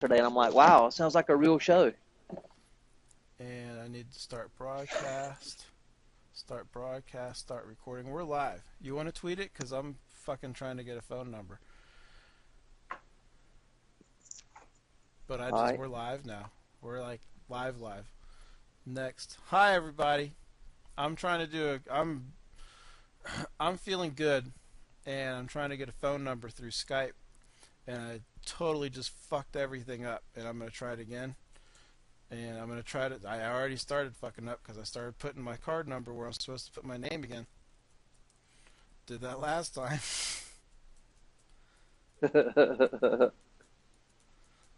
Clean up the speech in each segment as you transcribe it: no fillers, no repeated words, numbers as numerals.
yesterday, and I'm like, wow, it sounds like a real show. And I need to start broadcast. Start broadcast, start recording. We're live. You want to tweet it? Because I'm fucking trying to get a phone number. But All right. we're live now. We're like live. Next. Hi, everybody. I'm trying to do I'm feeling good, and I'm trying to get a phone number through Skype, and I totally just fucked everything up, and I'm going to try it again. And I'm going to try to... I already started fucking up because I started putting my card number where I'm supposed to put my name again. Did that last time.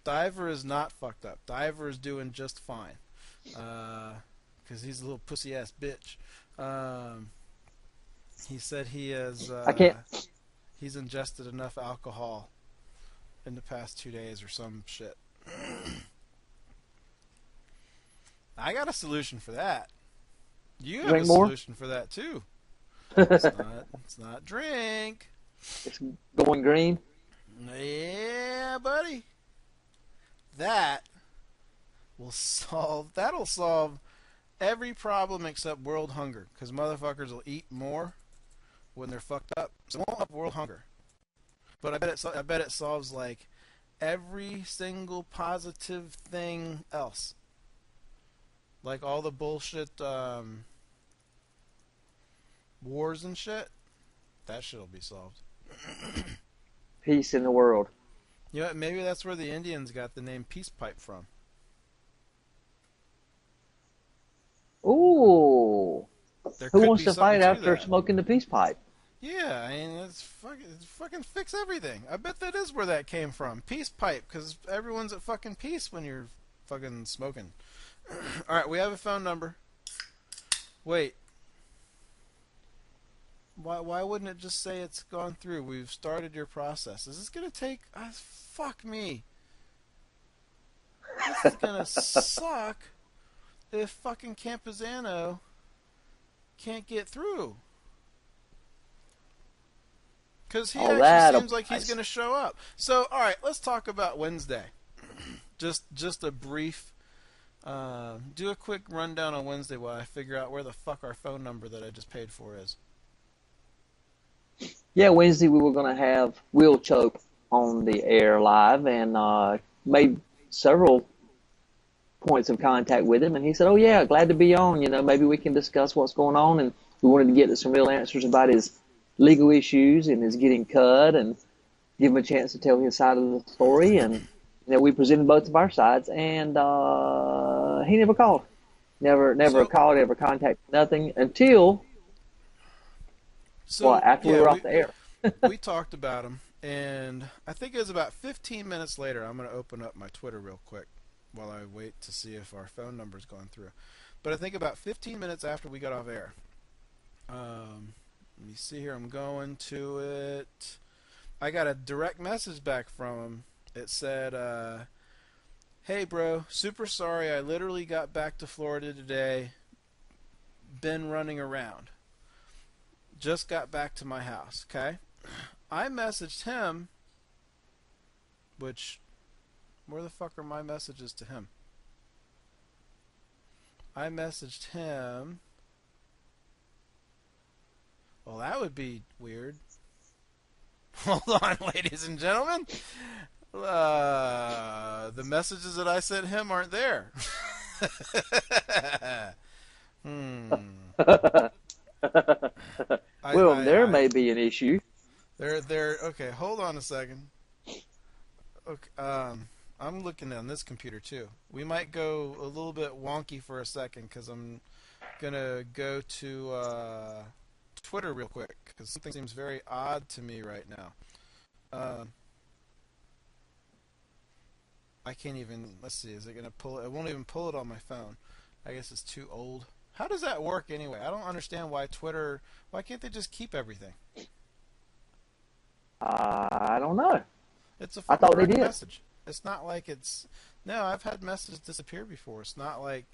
Diver is not fucked up. Diver is doing just fine. Because he's a little pussy-ass bitch. He said he has... I can't. He's ingested enough alcohol in the past 2 days or some shit. I got a solution for that. You have Drink a more? solution for that too. It's not drink. It's going green. Yeah, buddy. That'll solve every problem except world hunger, because motherfuckers will eat more when they're fucked up. So it won't have world hunger. But I bet it solves like every single positive thing else. Like all the bullshit wars and shit, that shit'll be solved. Peace in the world. You know what, maybe that's where the Indians got the name Peace Pipe from. Ooh. There Who could wants be to something fight to after that. smoking the peace pipe? Yeah, I mean, it's fucking fix everything. I bet that is where that came from. Peace Pipe, because everyone's at fucking peace when you're fucking smoking. Alright, we have a phone number. Wait. Why wouldn't it just say it's gone through? We've started your process. Is this going to take... fuck me. This is going to suck if fucking Campuzano can't get through. Because he actually seems like he's going to show up. So, alright, let's talk about Wednesday. Just a brief... do a quick rundown on Wednesday while I figure out where the fuck our phone number that I just paid for is. Yeah, Wednesday we were going to have Will Choke on the air live, and made several points of contact with him, and he said, oh yeah, glad to be on, maybe we can discuss what's going on, and we wanted to get some real answers about his legal issues and his getting cut, and give him a chance to tell his side of the story, and we presented both of our sides, and he never called. Never called, never contacted, nothing until after we were off the air. We talked about him, and I think it was about 15 minutes later. I'm going to open up my Twitter real quick while I wait to see if our phone number's gone through. But I think about 15 minutes after we got off air. Let me see here. I'm going to it. I got a direct message back from him. It said, hey, bro, super sorry. I literally got back to Florida today. Been running around. Just got back to my house, okay? I messaged him, which, where the fuck are my messages to him? I messaged him. Well, that would be weird. Hold on, ladies and gentlemen. The messages that I sent him aren't there. There may be an issue. Okay, hold on a second. Okay, I'm looking on this computer too. We might go a little bit wonky for a second because I'm gonna go to Twitter real quick because something seems very odd to me right now. I can't even. Let's see. Is it gonna pull it? It won't even pull it on my phone. I guess it's too old. How does that work anyway? I don't understand why Twitter... Why can't they just keep everything? I don't know. It's a I thought they direct did. message. It's not like it's... No, I've had messages disappear before. It's not like,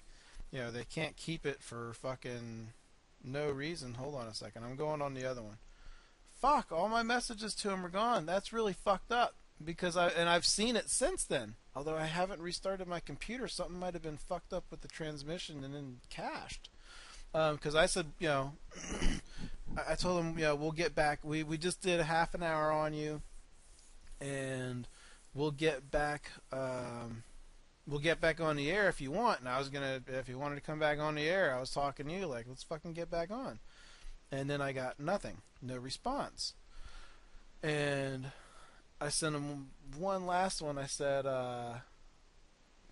they can't keep it for fucking no reason. Hold on a second. I'm going on the other one. Fuck, all my messages to him are gone. That's really fucked up. Because I've seen it since then. Although I haven't restarted my computer, something might have been fucked up with the transmission and then cached. Because I said, I told him, we'll get back. We just did a half an hour on you, and we'll get back. We'll get back on the air if you want. And I was gonna, if you wanted to come back on the air, I was talking to you like, let's fucking get back on. And then I got nothing, no response. And I sent him one last one. I said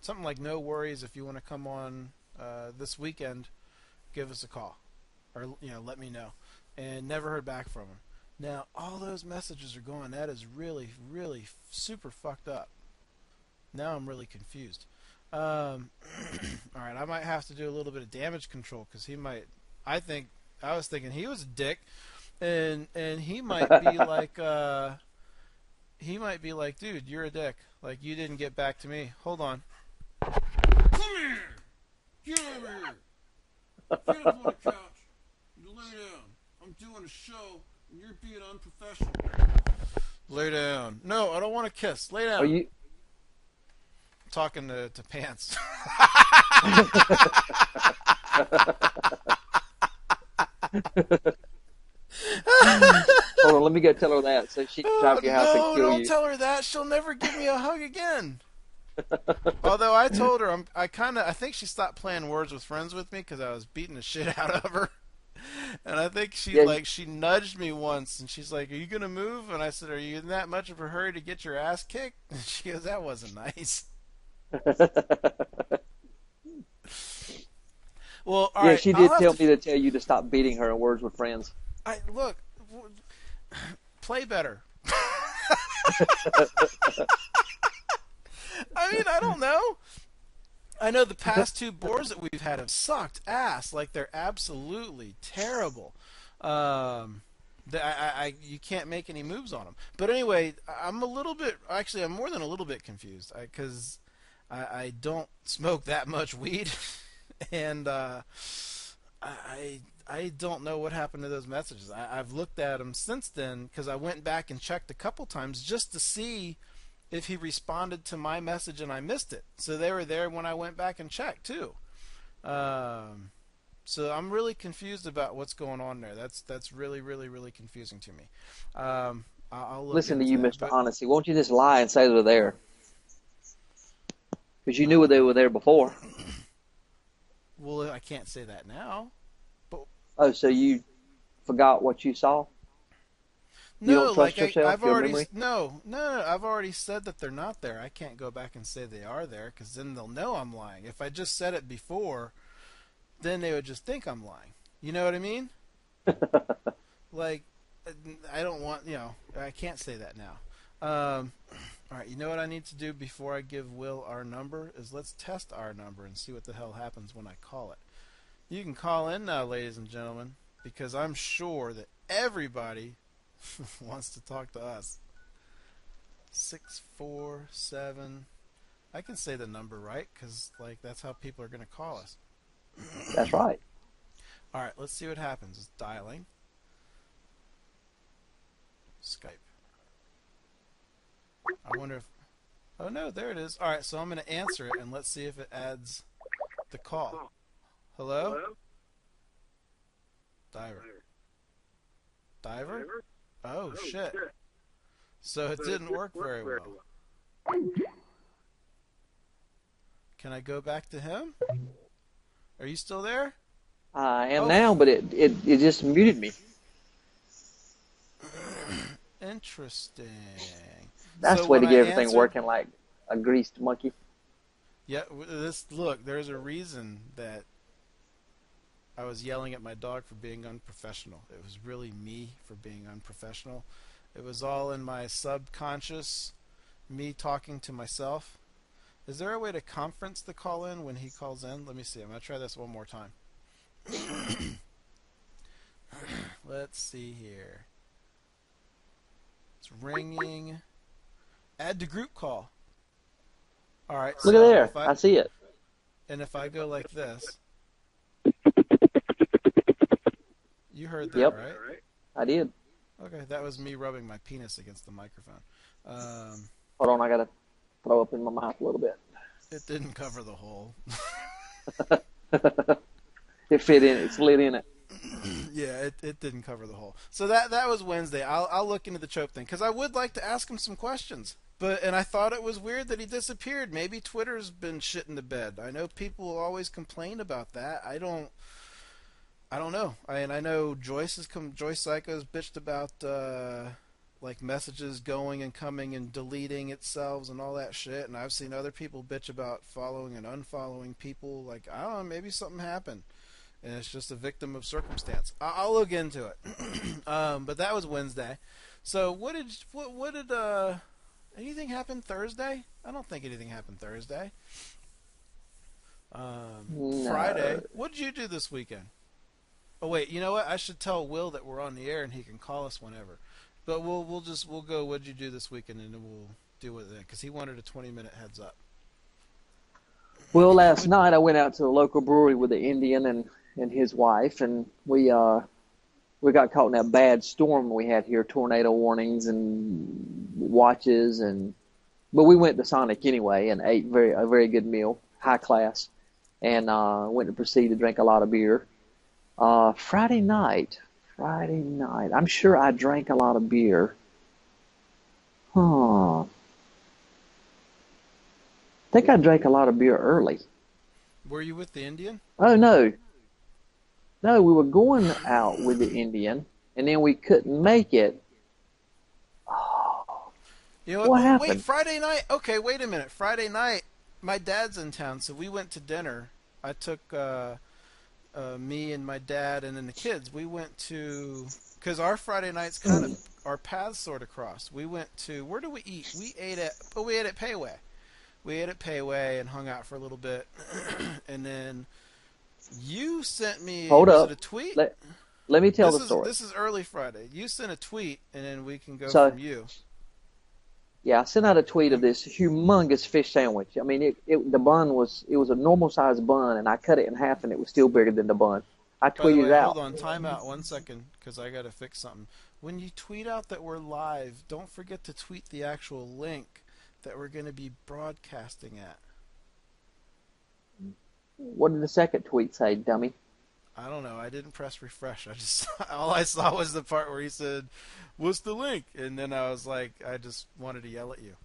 something like, no worries, if you want to come on this weekend, give us a call, or let me know. And never heard back from him. Now all those messages are gone. That is really, really super fucked up. Now I'm really confused. All right, I might have to do a little bit of damage control, because he might. I was thinking he was a dick, and he might be like dude, you're a dick. Like, you didn't get back to me. Hold on. Come here. Get over here. Get up on the couch. You lay down. I'm doing a show, and you're being unprofessional. Lay down. No, I don't want to kiss. Lay down. Are you talking to Pants? Hold on, let me go tell her that so she can drive your house and kill you. No, don't tell her that. She'll never give me a hug again. Although I told her, I think she stopped playing Words with Friends with me because I was beating the shit out of her. And I think she nudged me once, and she's like, "Are you gonna move?" And I said, "Are you in that much of a hurry to get your ass kicked?" And she goes, "That wasn't nice." Well, all right, she did tell me to tell you to stop beating her in Words with Friends. Look, play better. I mean, I don't know. I know the past two boards that we've had have sucked ass. Like, they're absolutely terrible. You can't make any moves on them. But anyway, I'm more than a little bit confused, because I don't smoke that much weed, and I don't know what happened to those messages. I've looked at them since then, because I went back and checked a couple times just to see if he responded to my message, and I missed it. So they were there when I went back and checked too. So I'm really confused about what's going on there. That's really, really, really confusing to me. I'll look Listen to you, that, Mr. Honesty. Won't you just lie and say they're there? Because you knew they were there before. Well, I can't say that now. But oh, so you forgot what you saw? You no, don't trust like yourself, I've your already memory? no. I've already said that they're not there. I can't go back and say they are there, because then they'll know I'm lying. If I just said it before, then they would just think I'm lying. You know what I mean? Like, I don't want, I can't say that now. All right, you know what I need to do before I give Will our number is let's test our number and see what the hell happens when I call it. You can call in now, ladies and gentlemen, because I'm sure that everybody wants to talk to us. 647. I can say the number right, because that's how people are going to call us. That's right. All right, let's see what happens. It's dialing. Skype. I wonder if... Oh, no, there it is. All right, so I'm going to answer it, and let's see if it adds the call. Hello? Diver. Diver? Oh, shit. So it didn't work very well. Can I go back to him? Are you still there? I am now, but it just muted me. Interesting. That's the way to get everything working like a greased monkey. Yeah, look, there's a reason that I was yelling at my dog for being unprofessional. It was really me for being unprofessional. It was all in my subconscious, me talking to myself. Is there a way to conference the call in when he calls in? Let me see. I'm going to try this one more time. Let's see here. It's ringing. Add to group call. All right. Look at there. I see it. And if I go like this. You heard that, yep. Right? I did. Okay, that was me rubbing my penis against the microphone. Hold on, I got to throw up in my mouth a little bit. It didn't cover the hole. It fit in. It slid in it. Yeah, it didn't cover the hole. So that was Wednesday. I'll look into the choke thing because I would like to ask him some questions. And I thought it was weird that he disappeared. Maybe Twitter's been shitting the bed. I know people always complain about that. I don't know. I know Joyce Psycho's bitched about like messages going and coming and deleting itself and all that shit. And I've seen other people bitch about following and unfollowing people. Like, I don't know, maybe something happened. And it's just a victim of circumstance. I'll look into it. But that was Wednesday. So what did anything happen Thursday? I don't think anything happened Thursday. No. Friday. What did you do this weekend? Oh wait, you know what? I should tell Will that we're on the air and he can call us whenever. But we'll go. What did you do this weekend, and then we'll do with it because he wanted a 20-minute heads up. Well, last night I went out to a local brewery with the Indian and his wife, and we got caught in that bad storm we had here, tornado warnings and watches, but we went to Sonic anyway and ate a very good meal, high class, and went to proceed to drink a lot of beer. Friday night, I'm sure I drank a lot of beer. I think I drank a lot of beer early. Were you with the Indian? Oh, no. No, we were going out with the Indian, and then we couldn't make it. Oh, you know what happened? Wait, Friday night? Okay, wait a minute. Friday night, my dad's in town, so we went to dinner. I took me and my dad and then the kids. We went to, because our Friday nights kind of, our paths sort of crossed. We went to, where do we eat? We ate at Payway. We ate at Payway and hung out for a little bit. And then you sent me a tweet? Let me tell the story. This is early Friday. You sent a tweet, and then we can go from you. Yeah, I sent out a tweet of this humongous fish sandwich. I mean, the bun was a normal sized bun, and I cut it in half, and it was still bigger than the bun. I tweeted it out. Hold on, time out 1 second, because I got to fix something. When you tweet out that we're live, don't forget to tweet the actual link that we're going to be broadcasting at. What did the second tweet say, dummy? I don't know. I didn't press refresh. All I saw was the part where he said, "What's the link?" And then I was like, I just wanted to yell at you.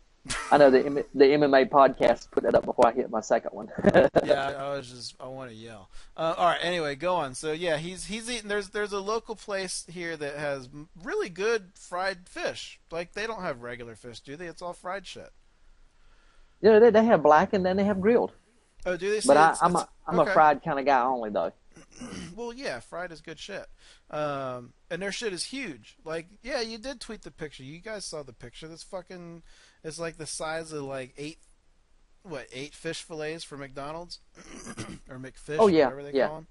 I know the MMA podcast put that up before I hit my second one. Yeah, I want to yell. All right. Anyway, go on. So yeah, he's eating. There's a local place here that has really good fried fish. Like they don't have regular fish, do they? It's all fried shit. Yeah, they have black and then they have grilled. Oh, do they? But I'm a fried kind of guy only though. Well, yeah, fried is good shit. And their shit is huge. Like, yeah, you did tweet the picture. You guys saw the picture. This fucking, it's like the size of like 8 fish fillets for McDonald's or McFish, whatever they call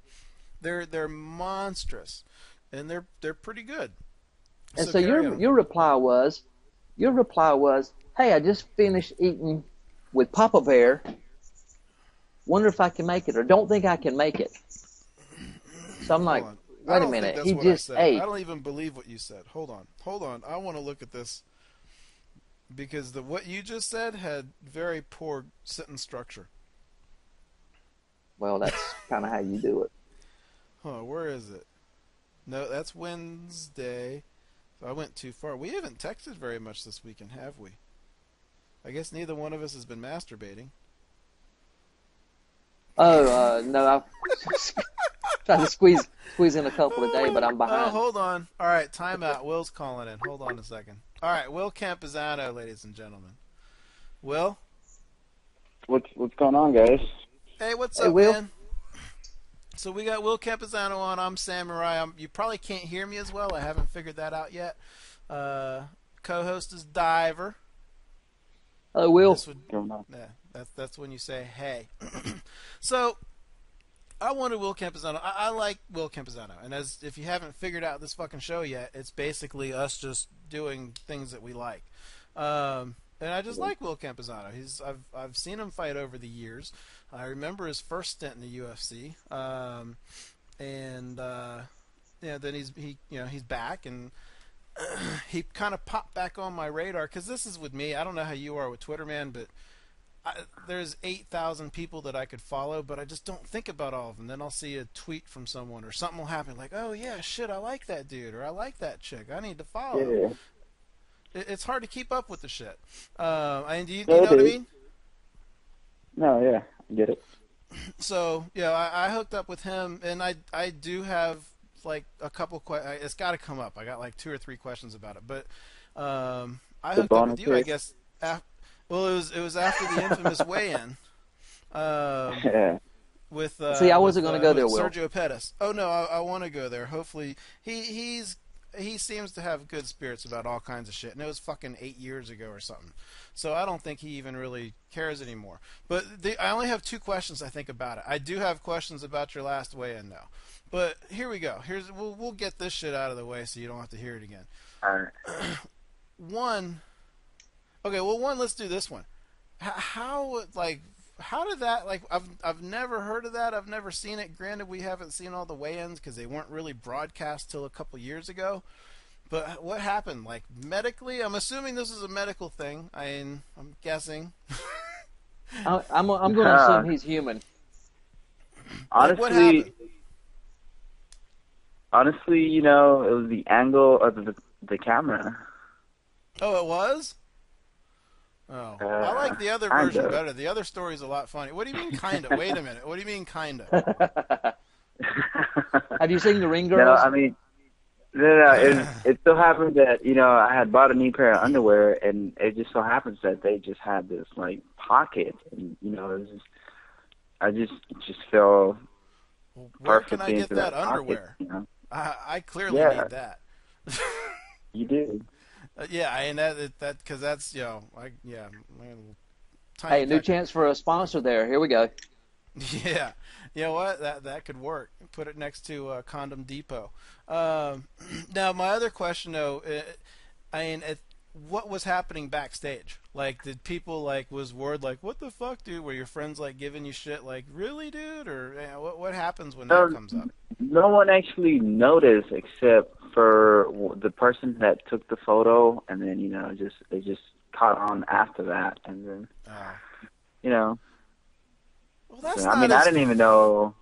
them. They're monstrous, and they're pretty good. And so your reply was, hey, I just finished eating with Papa Bear. Wonder if I can make it, or don't think I can make it. So I'm like, wait a minute, he just ate. I don't even believe what you said. Hold on. I want to look at this because what you just said had very poor sentence structure. Well, that's kind of how you do it. Where is it? No, that's Wednesday. So I went too far. We haven't texted very much this weekend, have we? I guess neither one of us has been masturbating. Oh, no, I trying to squeeze in a couple a day, but I'm behind. Oh, hold on. All right, time out. Will's calling in. Hold on a second. All right, Will Campuzano, ladies and gentlemen. Will? What's going on, guys? Hey, what's up, Will? man? So we got Will Campuzano on. I'm Samurai. You probably can't hear me as well. I haven't figured that out yet. Co-host is Diver. Oh, Will. Yeah, that's when you say hey. So I wanted Will Campuzano. I like Will Campuzano, and if you haven't figured out this fucking show yet, it's basically us just doing things that we like. And I just like Will Campuzano. I've seen him fight over the years. I remember his first stint in the UFC, then he's back, and he kind of popped back on my radar because this is with me. I don't know how you are with Twitter, man, but there's 8,000 people that I could follow, but I just don't think about all of them. Then I'll see a tweet from someone, or something will happen like, oh yeah, shit, I like that dude, or I like that chick, I need to follow. Yeah. It's hard to keep up with the shit. And do you Yeah, know it what I is. mean? No, yeah, I get it. So yeah, I hooked up with him, and I do have like a couple it's got to come up. I got like 2 or 3 questions about it, but I The hooked up with you, I bonuses. guess. Well, it was after the infamous weigh-in. Yeah. With See, I wasn't going to go with there, Will. Sergio Pettis. Oh no, I want to go there. Hopefully, he seems to have good spirits about all kinds of shit, and it was fucking 8 years ago or something. So I don't think he even really cares anymore. But I only have 2 questions I think about it. I do have questions about your last weigh-in though. But here we go. We'll get this shit out of the way so you don't have to hear it again. All right. One. Okay, well, let's do this one. How did that, like, I've never heard of that. I've never seen it. Granted, we haven't seen all the weigh-ins because they weren't really broadcast till a couple years ago. But what happened? Like, medically? I'm assuming this is a medical thing. I'm guessing. I'm going to assume he's human. Like, what Honestly, happened? it was the angle of the camera. Oh, it was? Oh, I like the other Kinda. version better. The other story's a lot funny. What do you mean, kinda? Wait a minute. What do you mean, kinda? Have you seen the Ring No, Girls? I mean, no. It so happened that I had bought a new pair of underwear, and it just so happens that they just had this like pocket, and it was I just fell Where can I perfectly get into that pocket, underwear? I clearly Yeah. need that. You do. Yeah, and that because that's my little tiny Hey, new pecker. chance for a sponsor there. Here we go. Yeah, you know what? That could work. Put it next to Condom Depot. Now, my other question though, what was happening backstage? Like, did people was word like, what the fuck, dude? Were your friends like giving you shit like, really, dude? Or what happens when that comes up? No one actually noticed except for the person that took the photo, and then it just caught on after that, and then Well, that's so, not I as didn't even know.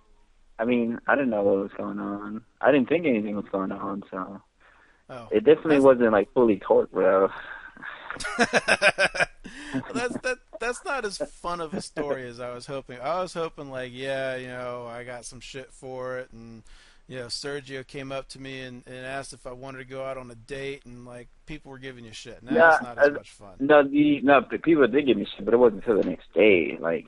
I didn't know what was going on. I didn't think anything was going on, so it definitely wasn't like fully torqued, bro. That's not as fun of a story as I was hoping. I was hoping I got some shit for it, and Sergio came up to me and asked if I wanted to go out on a date, and like people were giving you shit. Now it's not as much fun. No, the people did give me shit, but it wasn't until the next day. Like,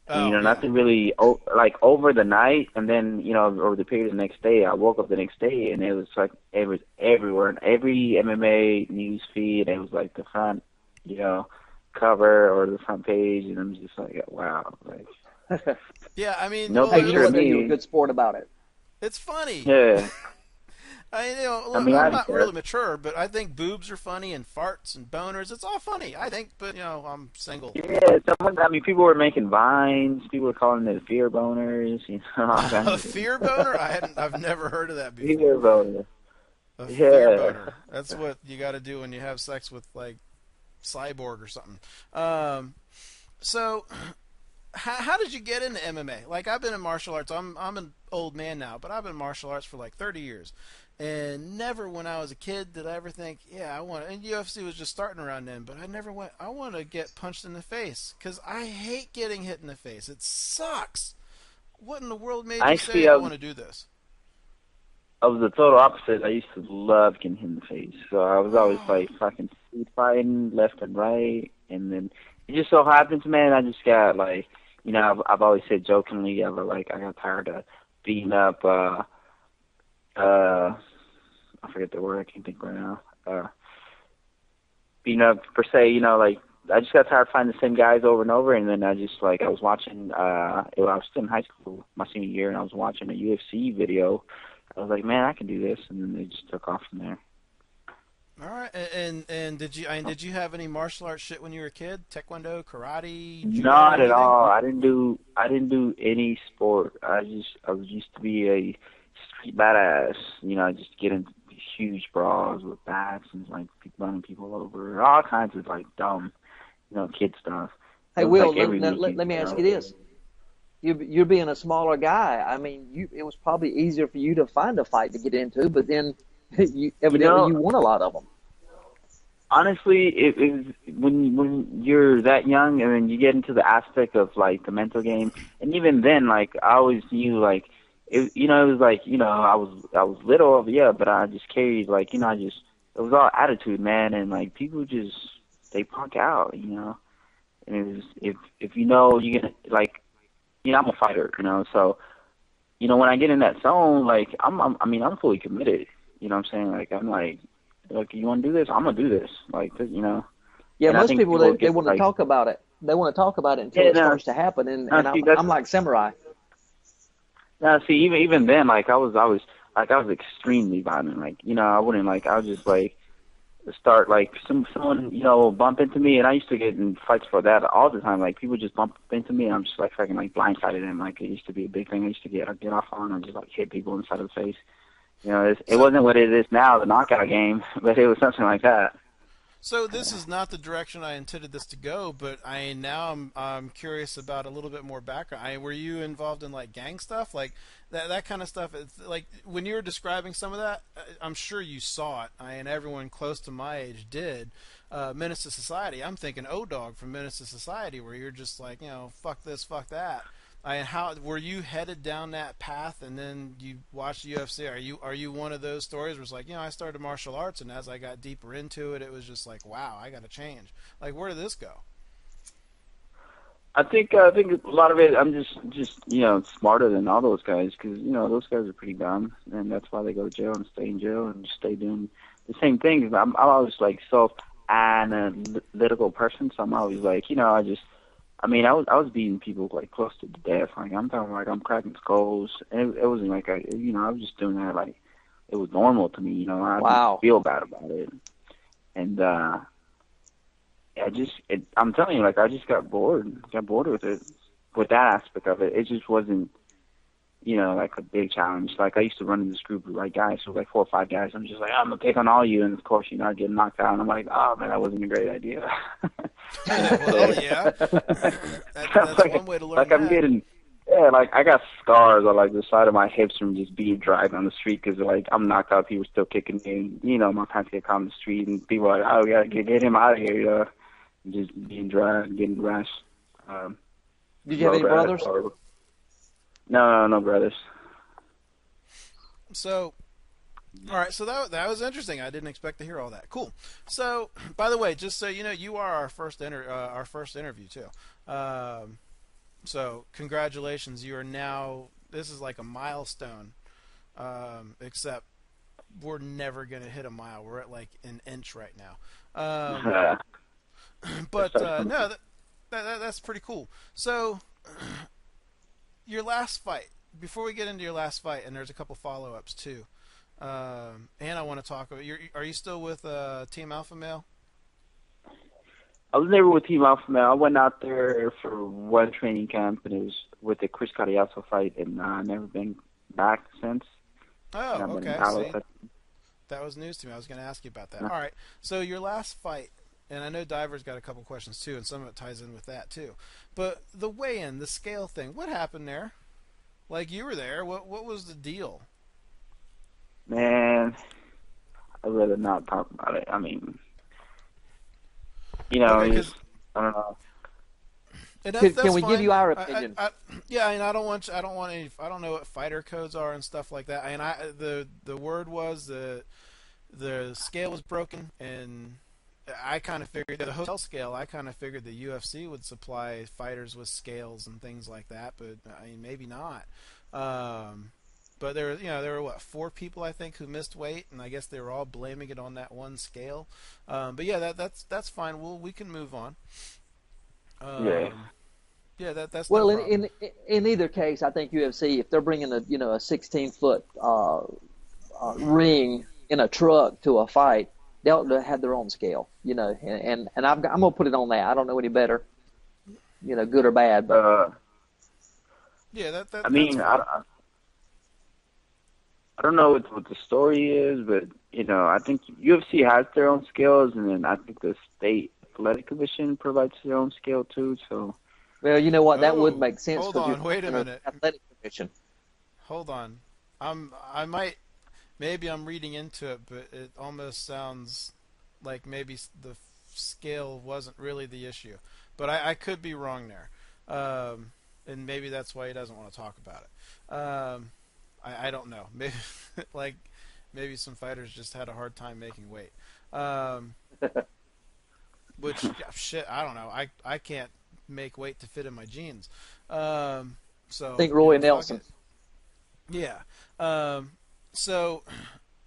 nothing really over the night, and then over the period of the next day, I woke up the next day, and it was like it was everywhere, in every MMA news feed. It was like the front, cover or the front page, and I'm just like, wow, like. Yeah, I mean, No Hey, picture you know of what? me. You're a good sport about it. it's funny. Yeah. I'm not really mature, but I think boobs are funny and farts and boners. It's all funny, I think. But I'm single. Yeah, people were making vines. People were calling it fear boners. A fear boner? I've never heard of that before. Fear boner. A fear boner. That's what you got to do when you have sex with like Cyborg or something. So, how did you get into MMA? Like, I've been in martial arts. I'm an old man now, but I've been in martial arts for like 30 years. And never when I was a kid did I ever think, I want to. And UFC was just starting around then, but I never went, I want to get punched in the face. Because I hate getting hit in the face. It sucks. What in the world made you say I want to do this? I was the total opposite. I used to love getting hit in the face. So I was always like fucking street fighting left and right. And then it just so happens, man, I just got like, I've always said jokingly, I got tired of beating up, I forget the word, I can't think right now. Beating up per se, I just got tired of finding the same guys over and over, and then I was watching, I was still in high school, my senior year, and I was watching a UFC video. I was like, man, I can do this, and then they just took off from there. All right, and did you have any martial arts shit when you were a kid? Taekwondo, karate, judo, Not anything? at all. I didn't do any sport. I used to be a street badass. Just get in huge brawls with bats and like running people over, all kinds of like dumb, kid stuff. Hey, was Will, like every let weekend. me ask you this. You're being a smaller guy. I mean, it was probably easier for you to find a fight to get into, but then You evidently know, you won a lot of them. honestly, when you're that young and then you get into the aspect of like the mental game, and even then, like I always knew like it was like I was little, yeah, but I just carried like it was all attitude, man, and like people just they punk out, and it was if you're gonna like I'm a fighter, so when I get in that zone, like I'm fully committed, you know what I'm saying, like I'm like. Like, you want to do this? I'm gonna do this. Like, Yeah, And I most think people people they get want to like, talk about it. They want to talk about it until yeah, it starts to happen, and no, see, that's I'm like samurai. no, see, even then, like I was extremely violent. Like, I wouldn't like, I would just like start like someone bump into me, and I used to get in fights for that all the time. Like, people just bump into me, and I'm just like fucking like blindsided them. Like, it used to be a big thing. I used to get off on and just like hit people inside of the face. It wasn't what it is now, the knockout game, but it was something like that. So this is not the direction I intended this to go, but I'm curious about a little bit more background. Were you involved in like gang stuff, like that kind of stuff? It's like when you were describing some of that, I'm sure you saw it, and everyone close to my age did. Menace to Society. I'm thinking O-Dog from Menace to Society, where you're just like, fuck this, fuck that. How were you headed down that path, and then you watched UFC? Are you one of those stories where it's like, I started martial arts, and as I got deeper into it, it was just like, wow, I got to change. Like, where did this go? I think a lot of it. I'm just smarter than all those guys because those guys are pretty dumb, and that's why they go to jail and stay in jail and just stay doing the same things. I'm always like self-analytical person, so I'm always like I was beating people like close to death. Like I'm talking like I'm cracking skulls, and it wasn't like I was just doing that like it was normal to me. I Wow. didn't feel bad about it, and I'm telling you, like I just got bored with it, with that aspect of it. It just wasn't like a big challenge. Like I used to run in this group of like guys, so like 4 or 5 guys. I'm just like I'm gonna take on all you, and of course I get knocked out, and I'm like, oh man, that wasn't a great idea. Well, yeah, that's like, one way to learn. Like I'm getting, like I got scars on like the side of my hips from just being dragged on the street because like I'm knocked out, people still kicking me. And, my pants get caught on the street, and people are like, oh, we gotta get him out of here. Just being dragged, getting rashed. Did you have any brothers? No brothers. So, all right. So that was interesting. I didn't expect to hear all that. Cool. So, by the way, just so you know, you are our first interview too. So, congratulations. You are now. This is like a milestone. Except we're never gonna hit a mile. We're at like an inch right now. But no, that's pretty cool. So, your last fight. Before we get into your last fight, and there's a couple follow-ups too, and I want to talk about. Are you still with Team Alpha Male? I was never with Team Alpha Male. I went out there for one training camp, and it was with the Chris Carriazo fight, and I've never been back since. Oh, okay. See, that was news to me. I was going to ask you about that. All right. So your last fight. And I know Diver's got a couple questions too, and some of it ties in with that too. But the weigh-in, the scale thing, what happened there? Like you were there. What was the deal? Man, I'd rather not talk about it. I mean, okay, I don't know. Can we give you our opinion? Yeah, and I don't want any. I don't know what fighter codes are and stuff like that. And the word was the scale was broken, and I kind of figured the hotel scale. I kind of figured the UFC would supply fighters with scales and things like that, but I mean maybe not. But there were what 4 people I think who missed weight, and I guess they were all blaming it on that one scale. But yeah, that's fine. We can move on. Yeah, that's well. No problem. In either case, I think UFC, if they're bringing a 16-foot ring in a truck to a fight, they'll have their own scale, and I'm gonna put it on that. I don't know any better, good or bad. But yeah, that I mean, I don't know what the story is, but I think UFC has their own scales, and then I think the state athletic commission provides their own scale too. So Well, you know what? That would Oh, make sense hold because you're on, wait a in an minute. athletic commission. Hold on. I might, maybe I'm reading into it, but it almost sounds like maybe the scale wasn't really the issue. But I could be wrong there. And maybe that's why he doesn't want to talk about it. I don't know. Maybe like maybe some fighters just had a hard time making weight. Which shit, I don't know. I can't make weight to fit in my jeans. So Think Roy you know, Nelson. yeah. So,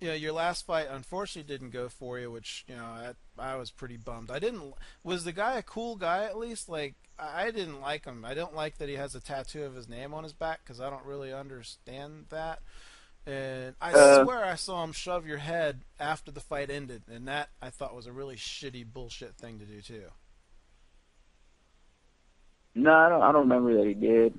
you know, your last fight unfortunately didn't go for you, which, you know, I was pretty bummed. Was the guy a cool guy at least? Like, I didn't like him. I don't like that he has a tattoo of his name on his back because I don't really understand that. And I swear I saw him shove your head after the fight ended, and that I thought was a really shitty bullshit thing to do too. no, I don't remember that he did.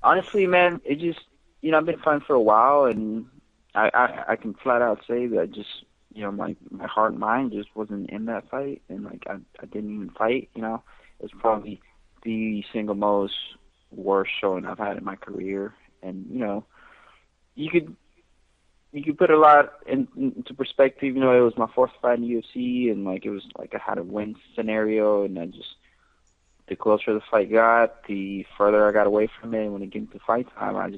Honestly, man, it just, you know, I've been fighting for a while, and I can flat out say that just, you know, my heart and mind just wasn't in that fight, and like I didn't even fight. You know, it's probably the single most worst showing I've had in my career, and you know, you could put a lot into perspective. You know, it was my fourth fight in the UFC, and like it was like I had a win scenario, and I just, the closer the fight got, the further I got away from it. And when it came to fight time, I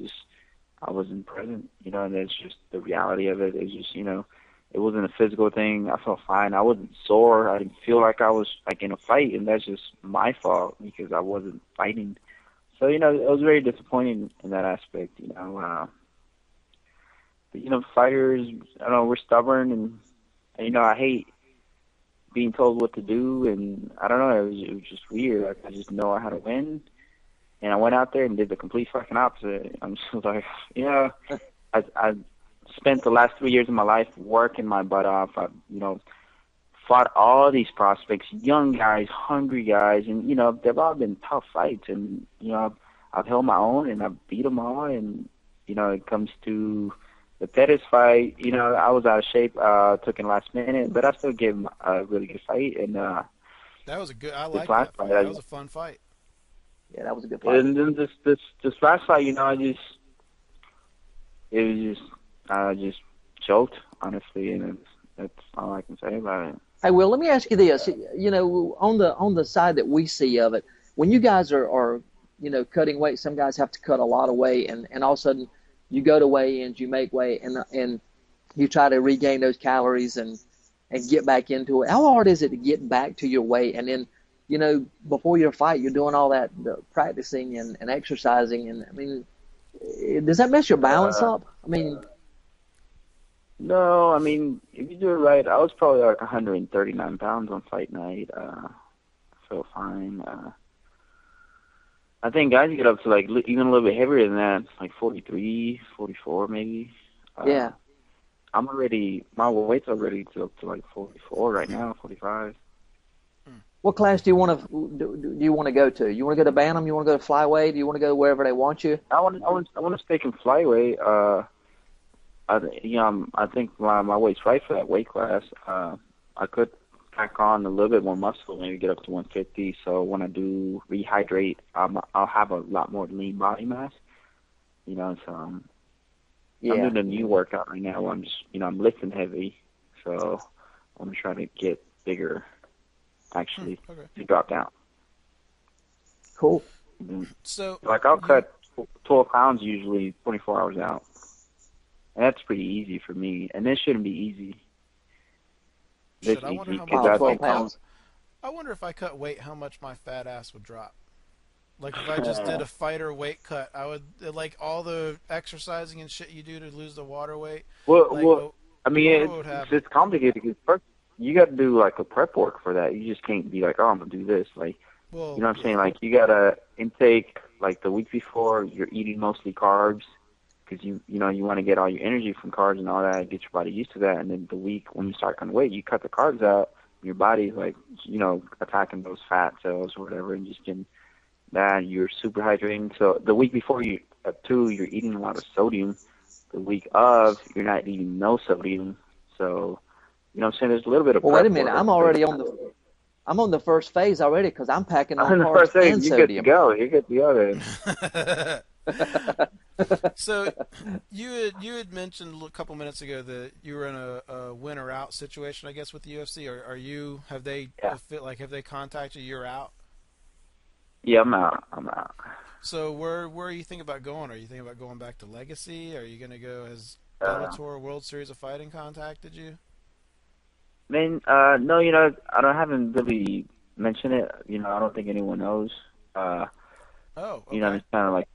wasn't present, you know, and that's just the reality of it. It's just, you know, it wasn't a physical thing. I felt fine. I wasn't sore. I didn't feel like I was like in a fight, and that's just my fault because I wasn't fighting. So, you know, it was very disappointing in that aspect, you know. But, you know, fighters, I don't know, we're stubborn, and you know, I hate being told what to do, and I don't know, it was just weird. Like, I just know I had to win, and I went out there and did the complete fucking opposite. I'm just like, you know, I spent the last 3 years of my life working my butt off. I, you know, fought all these prospects, young guys, hungry guys, and, you know, they've all been tough fights, and, you know, I've held my own, and I've beat them all, and, you know, it comes to the Pettis fight, you know, I was out of shape, took in last minute, but I still gave him a really good fight. And that was a good. I like that fight. That was a fun fight. Yeah, that was a good fight. And then this last fight, you know, I just choked, honestly, and that's all I can say about it. Hey, Will, let me ask you this. You know, on the side that we see of it, when you guys are you know, cutting weight, some guys have to cut a lot of weight, and all of a sudden you go to weigh-ins, you make weight, and you try to regain those calories and get back into it. How hard is it to get back to your weight? And then, you know, before your fight, you're doing all that practicing and exercising. And, I mean, does that mess your balance up? I mean... No, I mean, if you do it right, I was probably like 139 pounds on fight night. I felt fine. I think guys get up to like even a little bit heavier than that, like 43, 44 maybe. Yeah. My weight's already up to like 44 right now, 45. What class do you want to go to? You want to go to Bantam? You want to go to flyweight? Do you want to go wherever they want you? I want to stick in flyweight. I think my weight's right for that weight class. I could pack on a little bit more muscle, maybe get up to 150. So when I do rehydrate, I'll have a lot more lean body mass. You know, so I'm doing a new workout right now. I'm just, you know, I'm lifting heavy, so I'm trying to get bigger, actually, to drop down. Cool. Mm-hmm. So, like, I'll cut 12 pounds usually 24 hours out. And that's pretty easy for me, and this shouldn't be easy. Shit, I wonder how much 12 pounds. I wonder if I cut weight, how much my fat ass would drop. Like if I just did a fighter weight cut, I would, like, all the exercising and shit you do to lose the water weight. Well, I mean, it's complicated because first you got to do like a prep work for that. You just can't be like, oh, I'm gonna do this. Like, well, you know what I'm saying? Like, you gotta intake like the week before. You're eating mostly carbs because you want to get all your energy from carbs and all that, get your body used to that. And then the week when you start cutting weight, you cut the carbs out. Your body's like, you know, attacking those fat cells or whatever, and just getting that. You're super hydrating. So the week before you're eating a lot of sodium. The week of, you're not eating no sodium. So, you know what I'm saying? There's a little bit of Well, wait a minute. I'm already on the I'm on the first phase already because I'm packing On on the carbs first day, and you're good to sodium. go. You're good to go then. So you had mentioned a couple minutes ago that you were in a win or out situation, I guess, with the UFC. Are you? Have they have they contacted you? You're out. Yeah, I'm out. So where are you thinking about going? Are you thinking about going back to Legacy? Are you going to go as Bellator World Series of Fighting contacted you? No, I haven't really mentioned it. I don't think anyone knows. Oh, okay. I'm just kind of like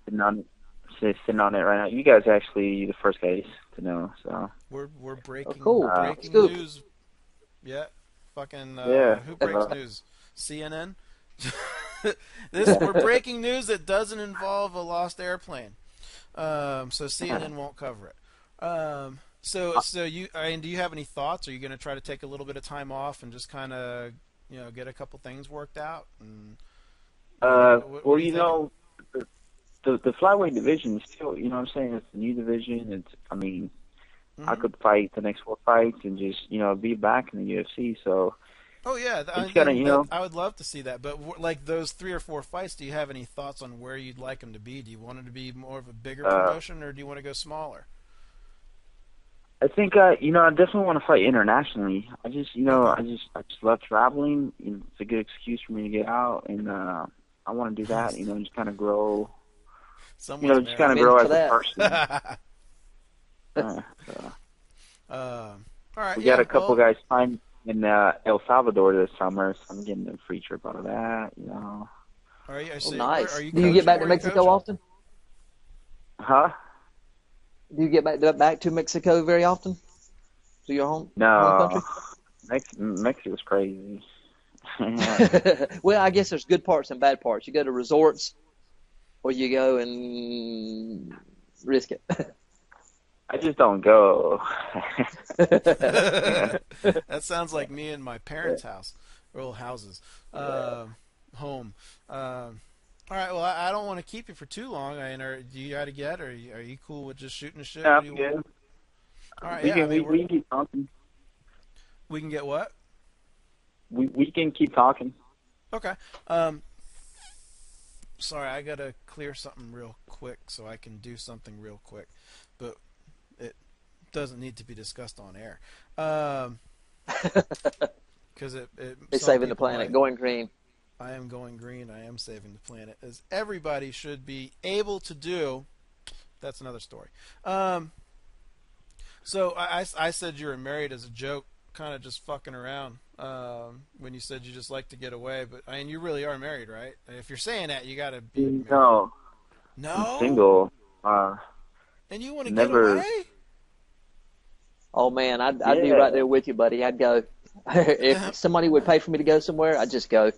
sitting on it right now. You guys actually the first guys to know. So we're breaking breaking Scoop. news. Yeah, fucking who breaks news? CNN. We're breaking news that doesn't involve a lost airplane. So CNN won't cover it. So you, do you have any thoughts? Are you going to try to take a little bit of time off and just kind of, get a couple things worked out? And the flyweight division is still, what I'm saying, it's a new division. I could fight the next 4 fights and just, be back in the UFC. So. Oh yeah, I would love to see that. But like those 3 or 4 fights, do you have any thoughts on where you'd like them to be? Do you want it to be more of a bigger promotion, or do you want to go smaller? I think I definitely want to fight internationally. I just love traveling. It's a good excuse for me to get out, and I want to do that. Just kind of grow. Just kind of grow as a person. All right. We got a couple guys signed in El Salvador this summer, so I'm getting a free trip out of that. Are you, nice. Are you do you get back to Mexico often? Huh? Do you get back to Mexico very often? To your home country? Mexico's crazy. Well, I guess there's good parts and bad parts. You go to resorts, or you go and risk it. I just don't go. That sounds like me and my parents' house, or old houses, home. All right. Well, I don't want to keep you for too long. Do you got to get? Or are you cool with just shooting the shit? Yeah, I'm good. All right. We can keep talking. We can get what? We can keep talking. Okay. Sorry, I gotta clear something real quick so I can do something real quick, but it doesn't need to be discussed on air. Because it's saving the planet, going green. I am going green. I am saving the planet, as everybody should be able to do. That's another story. So I said you were married as a joke, kind of just fucking around. When you said you just like to get away, but you really are married, right? If you're saying that, you gotta be married. No, I'm single. And you want to get away? Oh man, I'd be right there with you, buddy. I'd go. If somebody would pay for me to go somewhere, I'd just go.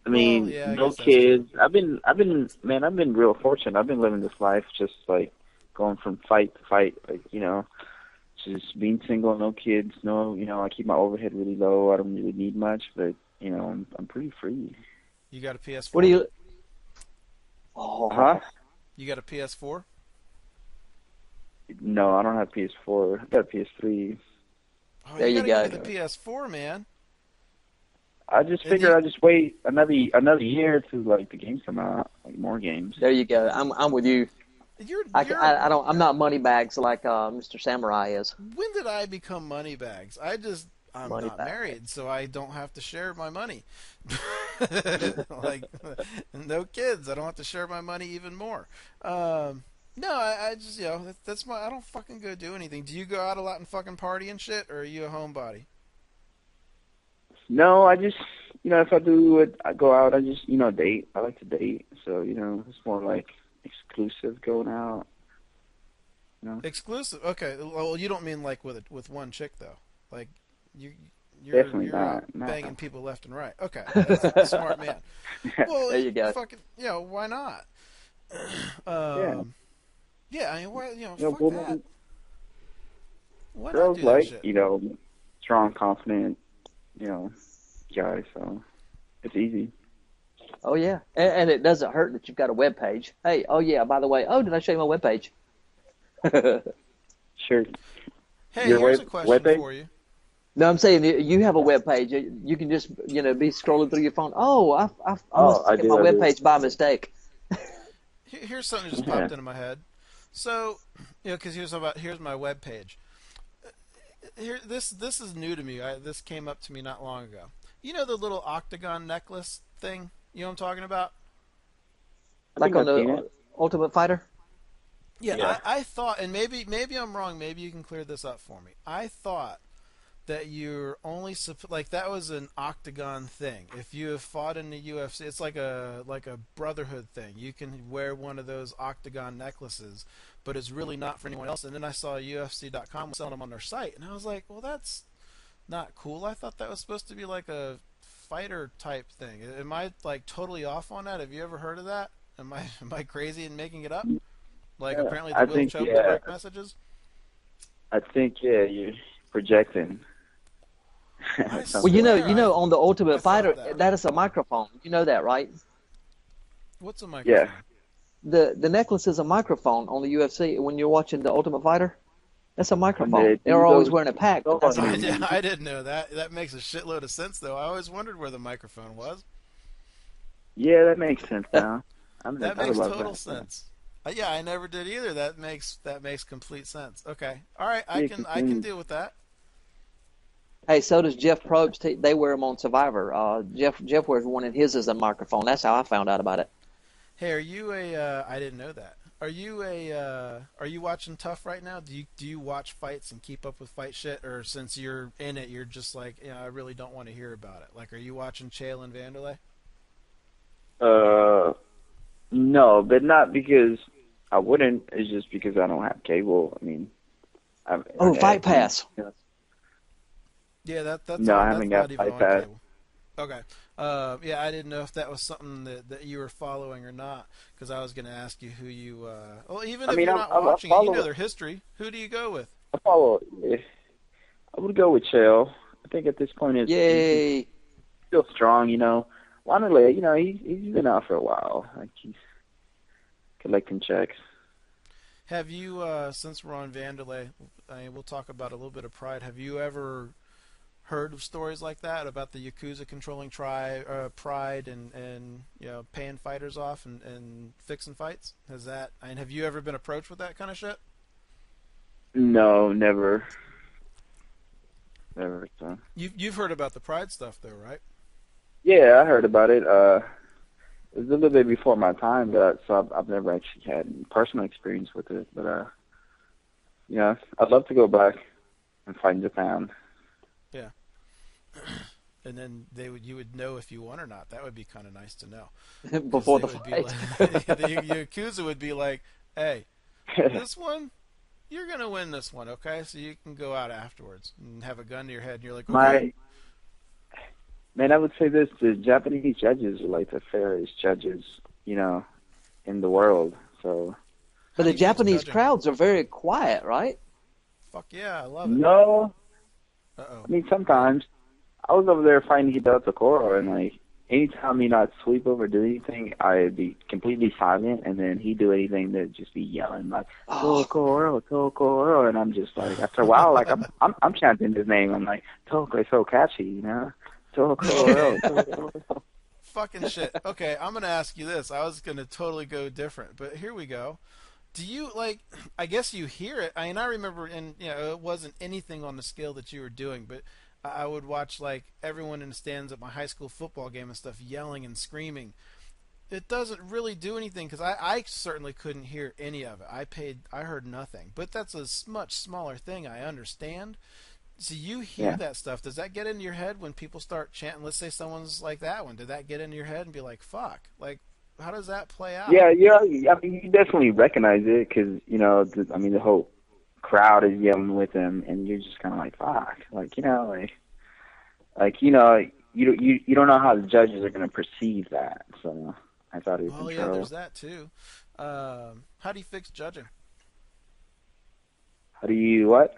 No kids. I've been real fortunate. I've been living this life just like going from fight to fight, just being single, no kids, I keep my overhead really low. I don't really need much, but I'm pretty free. You got a PS4? What do you? You got a PS4? No, I don't have PS4. I got a PS3. Oh, there you go. Get the PS4, man. I just figured I'd just wait another year to the games come out, more games. There you go. I'm with you. I'm not moneybags like Mr. Samurai is. When did I become moneybags? I'm not married, so I don't have to share my money. No kids, I don't have to share my money even more. No, I just that's I don't fucking go do anything. Do you go out a lot and fucking party and shit, or are you a homebody? No, I just if I do it, I go out. I just date. I like to date, so it's more like exclusive going out. Exclusive? Okay. Well, you don't mean like with one chick though. Like you're definitely not banging people left and right. Okay, that's a smart man. Well, there you go. Fucking why not? Yeah, why fuck that. Why girls not do that shit? Strong, confident, guy. So it's easy. Oh yeah, and it doesn't hurt that you've got a web page. Hey, oh yeah, by the way, did I show you my web page? Sure. Hey, here's a question for you. No, I'm saying you have a web page. You can just be scrolling through your phone. Oh, I Oh, must I have hit do. my I web do. page by mistake. Here's something that just Yeah. popped into my head. So, because here's my web page. This is new to me. This came up to me not long ago. You know the little octagon necklace thing? You know what I'm talking about? I Like think on I've seen the it. Ultimate Fighter. Yeah, Yeah. I thought, and maybe I'm wrong. Maybe you can clear this up for me. I thought that you're only like that was an octagon thing. If you have fought in the UFC, it's like a brotherhood thing. You can wear one of those octagon necklaces, but it's really not for anyone else. And then I saw UFC.com selling them on their site, and I was like, well, that's not cool. I thought that was supposed to be like a fighter type thing. Am I like totally off on that? Have you ever heard of that? Am I crazy in making it up? Like Yeah, apparently the I Will think Choke yeah. direct messages. I think you're projecting. I Well, swear on the I Ultimate thought Fighter, that. that is a microphone. You know that, right? What's a Yeah. microphone? The necklace is a microphone on the UFC. When you're watching the Ultimate Fighter, that's a When microphone. they They're do always those wearing a pack, but that's a I microphone. I didn't know that. That makes a shitload of sense, though. I always wondered where the microphone was. Yeah, that makes sense now. I never That thought makes about total that. sense. Yeah, I never did either. That makes complete sense. Okay, all right, Yeah, I can deal with that. Hey, so does Jeff Probst. They wear them on Survivor. Jeff wears one, and his is a microphone. That's how I found out about it. Hey, are you a? I didn't know that. Are you a? Are you watching Tough right now? Do you watch fights and keep up with fight shit, or since you're in it, you're just like, I really don't want to hear about it. Like, are you watching Chael and Vanderlei? No, but not because I wouldn't. It's just because I don't have cable. I mean, I've Oh, internet. Fight Pass. Yeah, that's No, I that's haven't not got even Fight on Pass. cable. Okay. Yeah, I didn't know if that was something that you were following or not, because I was going to ask you who you. Well, even I if mean, you're I not watching it, you know follow. their history. Who do you go with? I follow. I would go with Chael. I think at this point he's Yay! still strong. Wanderlei, he's been out for a while. Like he's collecting checks. Have you, since we're on Vanderlei, we'll talk about a little bit of Pride. Have you ever heard of stories like that about the Yakuza controlling Pride and paying fighters off and fixing fights? Have you ever been approached with that kind of shit? No, never. Never. So. You've heard about the Pride stuff though, right? Yeah, I heard about it. It was a little bit before my time, so I've never actually had personal experience with it. But I'd love to go back and fight in Japan. Yeah. And then you would know if you won or not. That would be kind of nice to know. Before the Would be fight. like, the Yakuza would be like, "Hey, this one, you're gonna win this one, okay? So you can go out afterwards and have a gun to your head, and you're like, okay." Man, I would say this: the Japanese judges are like the fairest judges, in the world. So. But the Japanese crowds are very quiet, right? Fuck yeah, I love it. No. Uh-oh. I mean, sometimes. I was over there fighting Hideo Tokoro, and like anytime I'd sweep over or do anything, I'd be completely silent, and then he'd do anything that'd just be yelling like Tokoro, Tokoro, and I'm just like, after a while, like I'm chanting his name. I'm like, Tokoro, it's so catchy, Tokoro, Tokoro. Fucking shit. Okay, I'm gonna ask you this. I was gonna totally go different, but here we go. Do you I guess you hear it. I mean, I remember, and it wasn't anything on the scale that you were doing, but I would watch like everyone in the stands at my high school football game and stuff yelling and screaming. It doesn't really do anything because I certainly couldn't hear any of it. I heard nothing. But that's a much smaller thing. I understand. So you hear that stuff. Does that get into your head when people start chanting? Let's say someone's like that one. Did that get into your head and be like, "Fuck"? Like, how does that play out? Yeah. I mean, you definitely recognize it because the whole crowd is yelling with them, and you're just kind of like, "Fuck!" You don't know how the judges are going to perceive that. So I thought it was control. Yeah, there's that too. How do you fix judging? How do you what?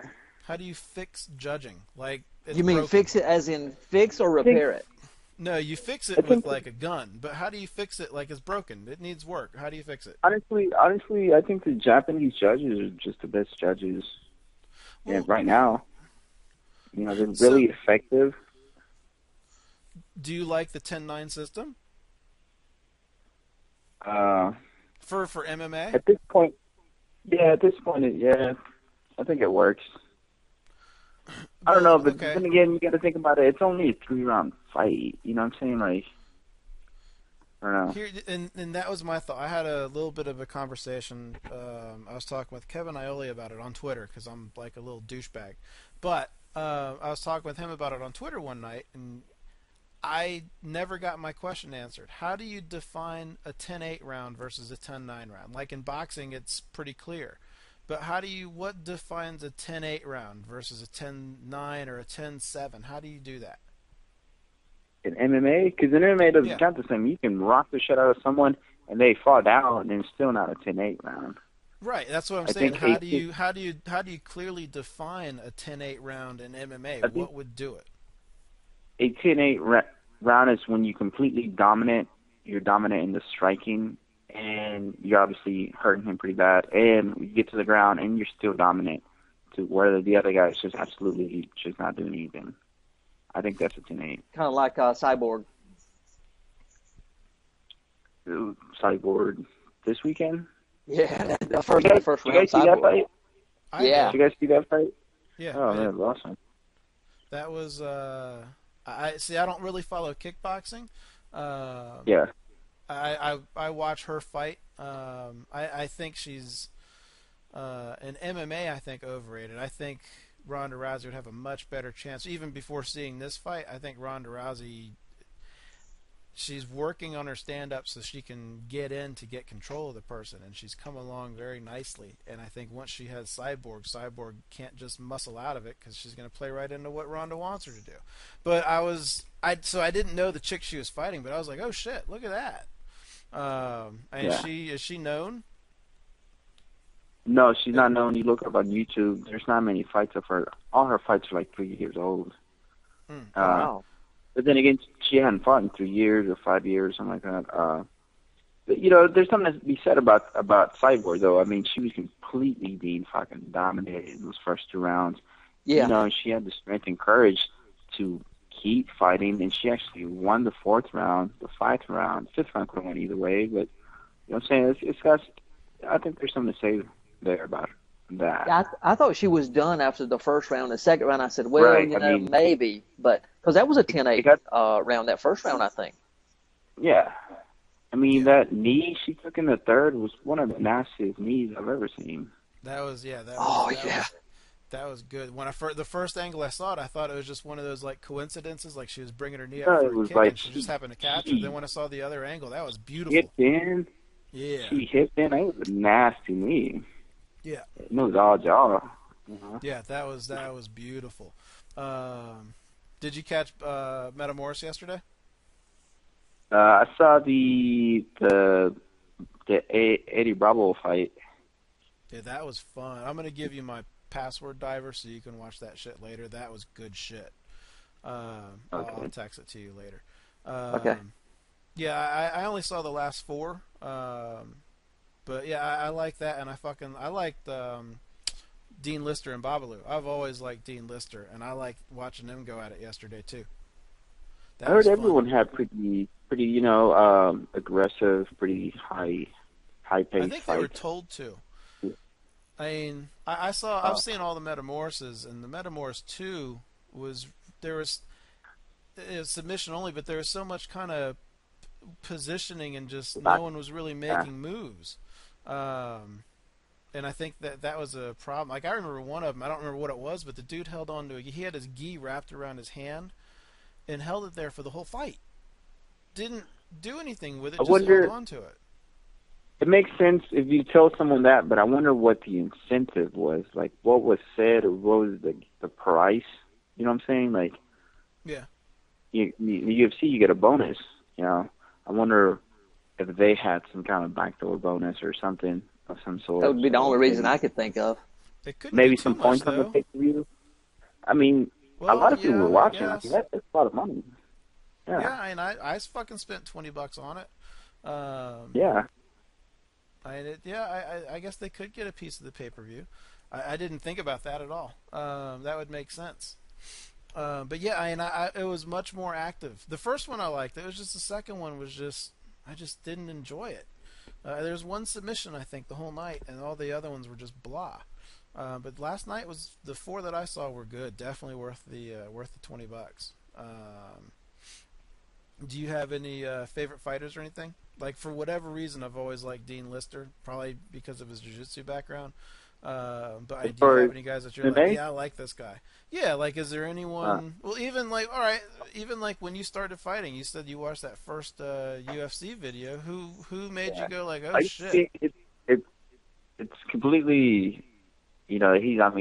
How do you fix judging? Like, You mean broken. fix it as in fix or repair it? No, you fix it with like a gun. But how do you fix it like it's broken? It needs work. How do you fix it? Honestly, I think the Japanese judges are just the best judges right now. You know, they're really effective. Do you like the 10-9 system? Uh, For MMA? at this point, yeah, I think it works. I don't know, but okay. then again, you got to think about it. It's only a 3-round fight. You know what I'm saying? Like, I don't know. Here, and that was my thought. I had a little bit of a conversation. I was talking with Kevin Ioli about it on Twitter because I'm like a little douchebag. But I was talking with him about it on Twitter one night, and I never got my question answered. How do you define a 10-8 round versus a 10-9 round? Like in boxing, it's pretty clear. But what defines a 10-8 round versus a 10-9 or a 10-7? How do you do that? In MMA, because in MMA it doesn't count the same. You can rock the shit out of someone and they fall down, and it's still not a 10-8 round. Right, that's what I'm saying. How do you clearly define a 10-8 round in MMA? What would do it? A 10-8 round is when you completely dominant. You're dominant in the striking, and you're obviously hurting him pretty bad. And you get to the ground, and you're still dominant to where the other guy's just absolutely just not doing anything. I think that's a 10-8. Kind of like Cyborg. Cyborg this weekend? Yeah, the first round. You guys see that fight? Yeah. Did you guys see that fight? Yeah. Oh, man, it was awesome. That was I don't really follow kickboxing. Yeah. I watch her fight. I think she's in MMA. I think overrated. I think Ronda Rousey would have a much better chance. Even before seeing this fight, I think Ronda Rousey, she's working on her stand-up so she can get control of the person, and she's come along very nicely. And I think once she has Cyborg can't just muscle out of it because she's going to play right into what Ronda wants her to do. But I didn't know the chick she was fighting, but I was like, oh shit, look at that. Is she known? No, she's not known. You look up on YouTube, there's not many fights of her. All her fights are like 3 years old. Wow. But then again, she hadn't fought in 3 years or 5 years, something like that. But, you know, there's something to be said about Cyborg, though. I mean, she was completely being fucking dominated in those first 2 rounds. Yeah. You know, she had the strength and courage to keep fighting, and she actually won the 4th round, the 5th round. 5th round could have went either way, but, you know what I'm saying? I think there's something to say there about that. I thought she was done after the first round. The second round, I said, well, right. Maybe. But because that was a 10-8 round, that first round, I think. Yeah. I mean, that knee she took in the 3rd was one of the nastiest knees I've ever seen. That was good. When the first angle I saw it, I thought it was just one of those like coincidences, like she was bringing her knee up for a kick, and she just happened to catch it. Then when I saw the other angle, that was beautiful. Hit in. Yeah. She hit in. That was a nasty knee. Yeah. It was all jaw. Uh-huh. Yeah, that was beautiful. Did you catch Metamoris yesterday? I saw the Eddie Bravo fight. Yeah, that was fun. I'm gonna give you my password diver so you can watch that shit later. That was good shit. I'll text it to you later. Okay. Yeah, I only saw the last 4. But yeah, I like that, and I liked Dean Lister and Babalu. I've always liked Dean Lister, and I liked watching them go at it yesterday too. I heard everyone had pretty, you know, aggressive, pretty high paced fights. I think they were told to. I mean, I've seen all the Metamorphoses, and the Metamorphs 2 was submission only, but there was so much kind of positioning and just no one was really making moves. And I think that was a problem. Like, I remember one of them, I don't remember what it was, but the dude held on to he had his gi wrapped around his hand and held it there for the whole fight. Didn't do anything with it, just held on to it. It makes sense if you tell someone that, but I wonder what the incentive was. Like, what was said, or what was the price? You know what I'm saying? Like, yeah. The UFC, you get a bonus, you know. I wonder if they had some kind of backdoor bonus or something of some sort. That would be the only reason I could think of. Maybe some points on the pay-per-view. I mean, a lot of people were watching. I mean, that's a lot of money. Yeah, and I fucking spent $20 on it. Yeah. I guess they could get a piece of the pay-per-view. I didn't think about that at all. That would make sense. But yeah, it was much more active. The first one I liked. It was just the second one was just I just didn't enjoy it. There was one submission I think the whole night, and all the other ones were just blah. But last night was the 4 that I saw were good. Definitely worth the $20. Do you have any favorite fighters or anything? Like for whatever reason, I've always liked Dean Lister, probably because of his jiu-jitsu background. But do you have any guys that you're like, yeah, I like this guy? Yeah, like is there anyone? Well, even like even like when you started fighting, you said you watched that first UFC video. Who made you go like, oh shit? It's completely, he's not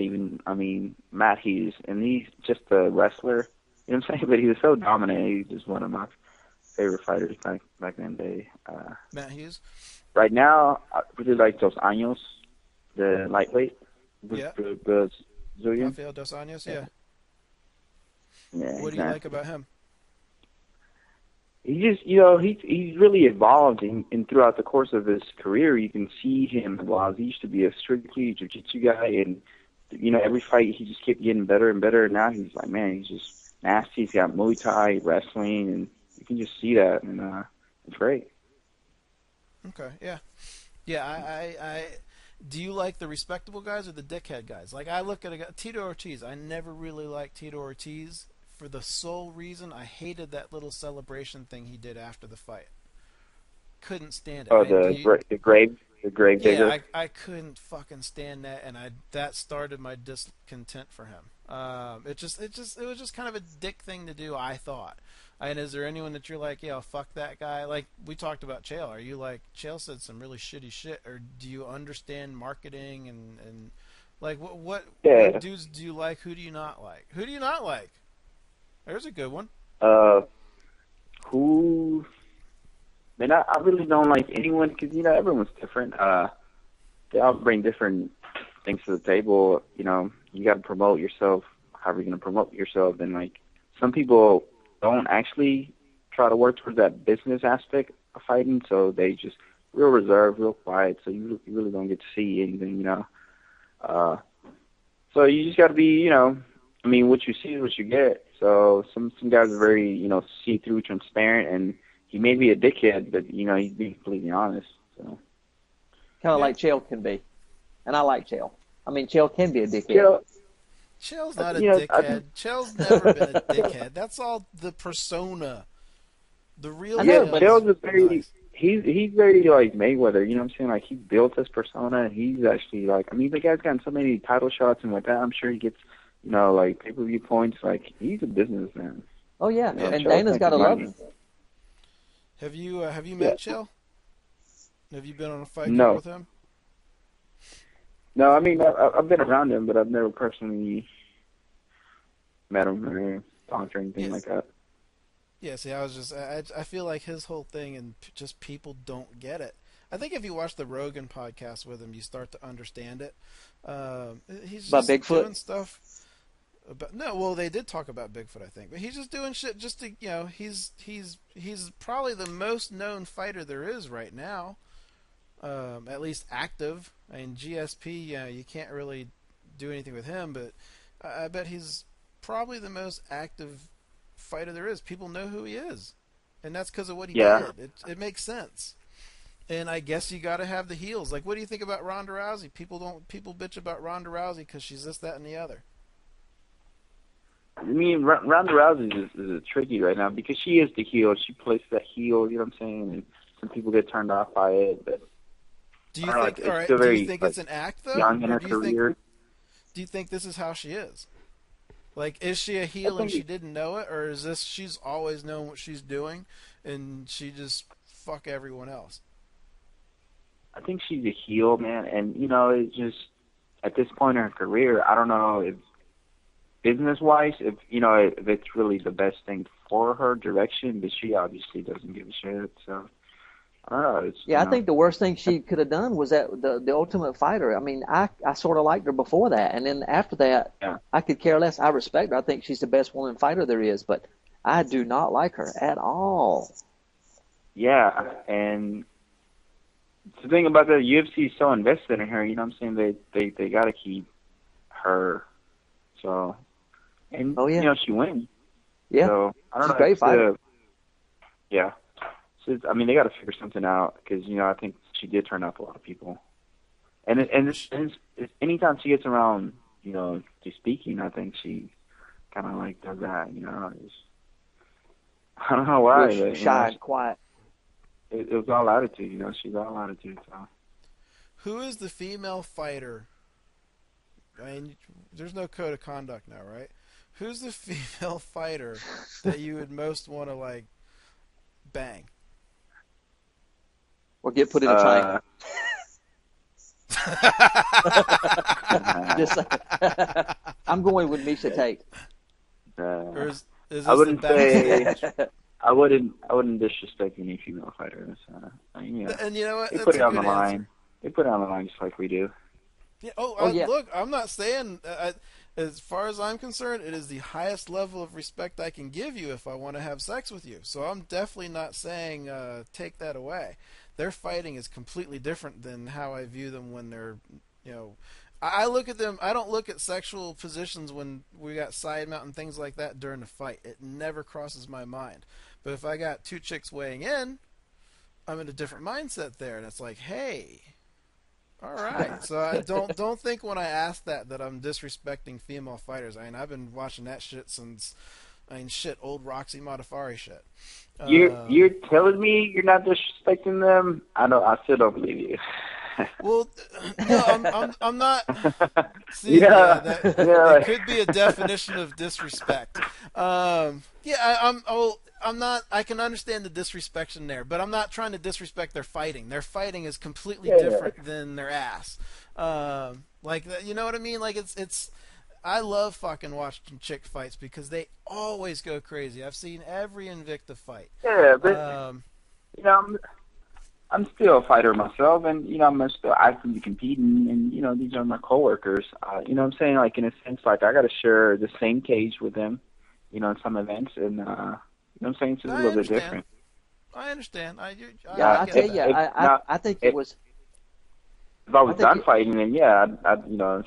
even, Matt Hughes, and he's just a wrestler. You know what I'm saying? But he was so dominant. He's just one of my favorite fighters back in the day. Matt Hughes. Right now, I really like Dos Anjos, the lightweight. Yeah. Rafael Dos Anjos, yeah. Yeah. What do you like about him? He just, he's really evolved in throughout the course of his career. You can see him evolve. He used to be a strictly jiu-jitsu guy, and every fight he just kept getting better and better. And now he's like, man, he's just nasty. He's got Muay Thai, wrestling, and you can just see that, and it's great. Okay, yeah. I do you like the respectable guys or the dickhead guys? Like, I look at a guy, Tito Ortiz. I never really liked Tito Ortiz for the sole reason I hated that little celebration thing he did after the fight. Couldn't stand it. Oh, the grave digger? Yeah, I couldn't fucking stand that, and that started my discontent for him. It was just kind of a dick thing to do, I thought. And is there anyone that you're like, yeah, fuck that guy? Like we talked about Chael. Are you like, Chael said some really shitty shit, or do you understand marketing and like what dudes do you like? Who do you not like? Who do you not like? There's a good one. Who? Man, I really don't like anyone because everyone's different. They all bring different things to the table. You got to promote yourself. How are you going to promote yourself? And like some people don't actually try to work towards that business aspect of fighting, so they just real reserved, real quiet, so you really don't get to see anything, so you just got to be, what you see is what you get. So some guys are very, see-through, transparent, and he may be a dickhead, but, he's being completely honest. So kind of like Chael can be, and I like Chael. Chael can be a dickhead. Chael's not a dickhead. Chael's never been a dickhead. That's all the persona. The real Chael's is very nice. He's very like Mayweather, you know what I'm saying? Like he built his persona, and he's actually like, the guy's gotten so many title shots and like that. I'm sure he gets, like pay-per-view points. Like he's a businessman. Oh yeah, and Dana's got to love him. Have you met Chael? Have you been on a fight with him? No, I've been around him, but I've never personally met him or talked or anything like that. Yeah, see, I feel like his whole thing and just people don't get it. I think if you watch the Rogan podcast with him, you start to understand it. He's just about Bigfoot? Doing stuff. They did talk about Bigfoot, I think, but he's just doing shit just to, he's probably the most known fighter there is right now. At least active. GSP, you can't really do anything with him, but I bet he's probably the most active fighter there is. People know who he is, and that's because of what he did. It makes sense. And I guess you got to have the heels. Like, what do you think about Ronda Rousey? People bitch about Ronda Rousey because she's this, that, and the other. Ronda Rousey is tricky right now because she is the heel. She plays that heel. You know what I'm saying? And some people get turned off by it, but. Do you think? All right. Do you think it's an act though? Young in her career. Do you think this is how she is? Like, is she a heel and she didn't know it, or is this she's always known what she's doing and she just fuck everyone else? I think she's a heel, man, and it's just at this point in her career, I don't know if business-wise, if it's really the best thing for her direction, but she obviously doesn't give a shit. So. I don't know. I think the worst thing she could have done was that the Ultimate Fighter. I sort of liked her before that, and then after that, I could care less. I respect her. I think she's the best woman fighter there is, but I do not like her at all. Yeah, and the thing about the UFC is so invested in her. You know what I'm saying? They got to keep her. So and Oh, yeah. she wins. Yeah. So I don't She's know. a great fighter. Yeah. So I mean, they got to figure something out because I think she did turn up a lot of people. And anytime she gets around, to speaking, I think she kind of like does that. I don't know why. Real But, shy and quiet. It was all attitude. She's all attitude. So. Who is the female fighter? I mean, there's no code of conduct now, right? Who's the female fighter that you would most want to like bang? Or get put in a triangle. Just I'm going with Misha Tate. Or is this I wouldn't say. say. I wouldn't disrespect any female fighters. And you know what? They That's put it a on the good line. answer. They put it on the line just like we do. Yeah. Yeah. Look, I'm not saying. As far as I'm concerned, it is the highest level of respect I can give you if I want to have sex with you. So I'm definitely not saying take that away. Their fighting is completely different than how I view them when they're, I look at them. I don't look at sexual positions when we got side mount and things like that during the fight. It never crosses my mind. But if I got two chicks weighing in, I'm in a different mindset there, and it's like, hey. All right, so I don't think when I ask that I'm disrespecting female fighters. I mean, I've been watching that shit since, old Roxy Modafari shit. You're telling me you're not disrespecting them? I still don't believe you. Well, no, I'm not. See, Yeah. It could be a definition of disrespect. I'm not. I can understand the disrespect there, but I'm not trying to disrespect their fighting. Their fighting is completely different than their ass. You know what I mean? Like it's. I love fucking watching chick fights because they always go crazy. I've seen every Invicta fight. Yeah, but I'm still a fighter myself, and I'm still actively competing, and these are my coworkers. You know what I'm saying? Like in a sense, like I got to share the same cage with them, in some events, and you know what I'm saying? It's just a little bit different. I understand. I tell you, I think it was. If I was done fighting, then yeah, I'd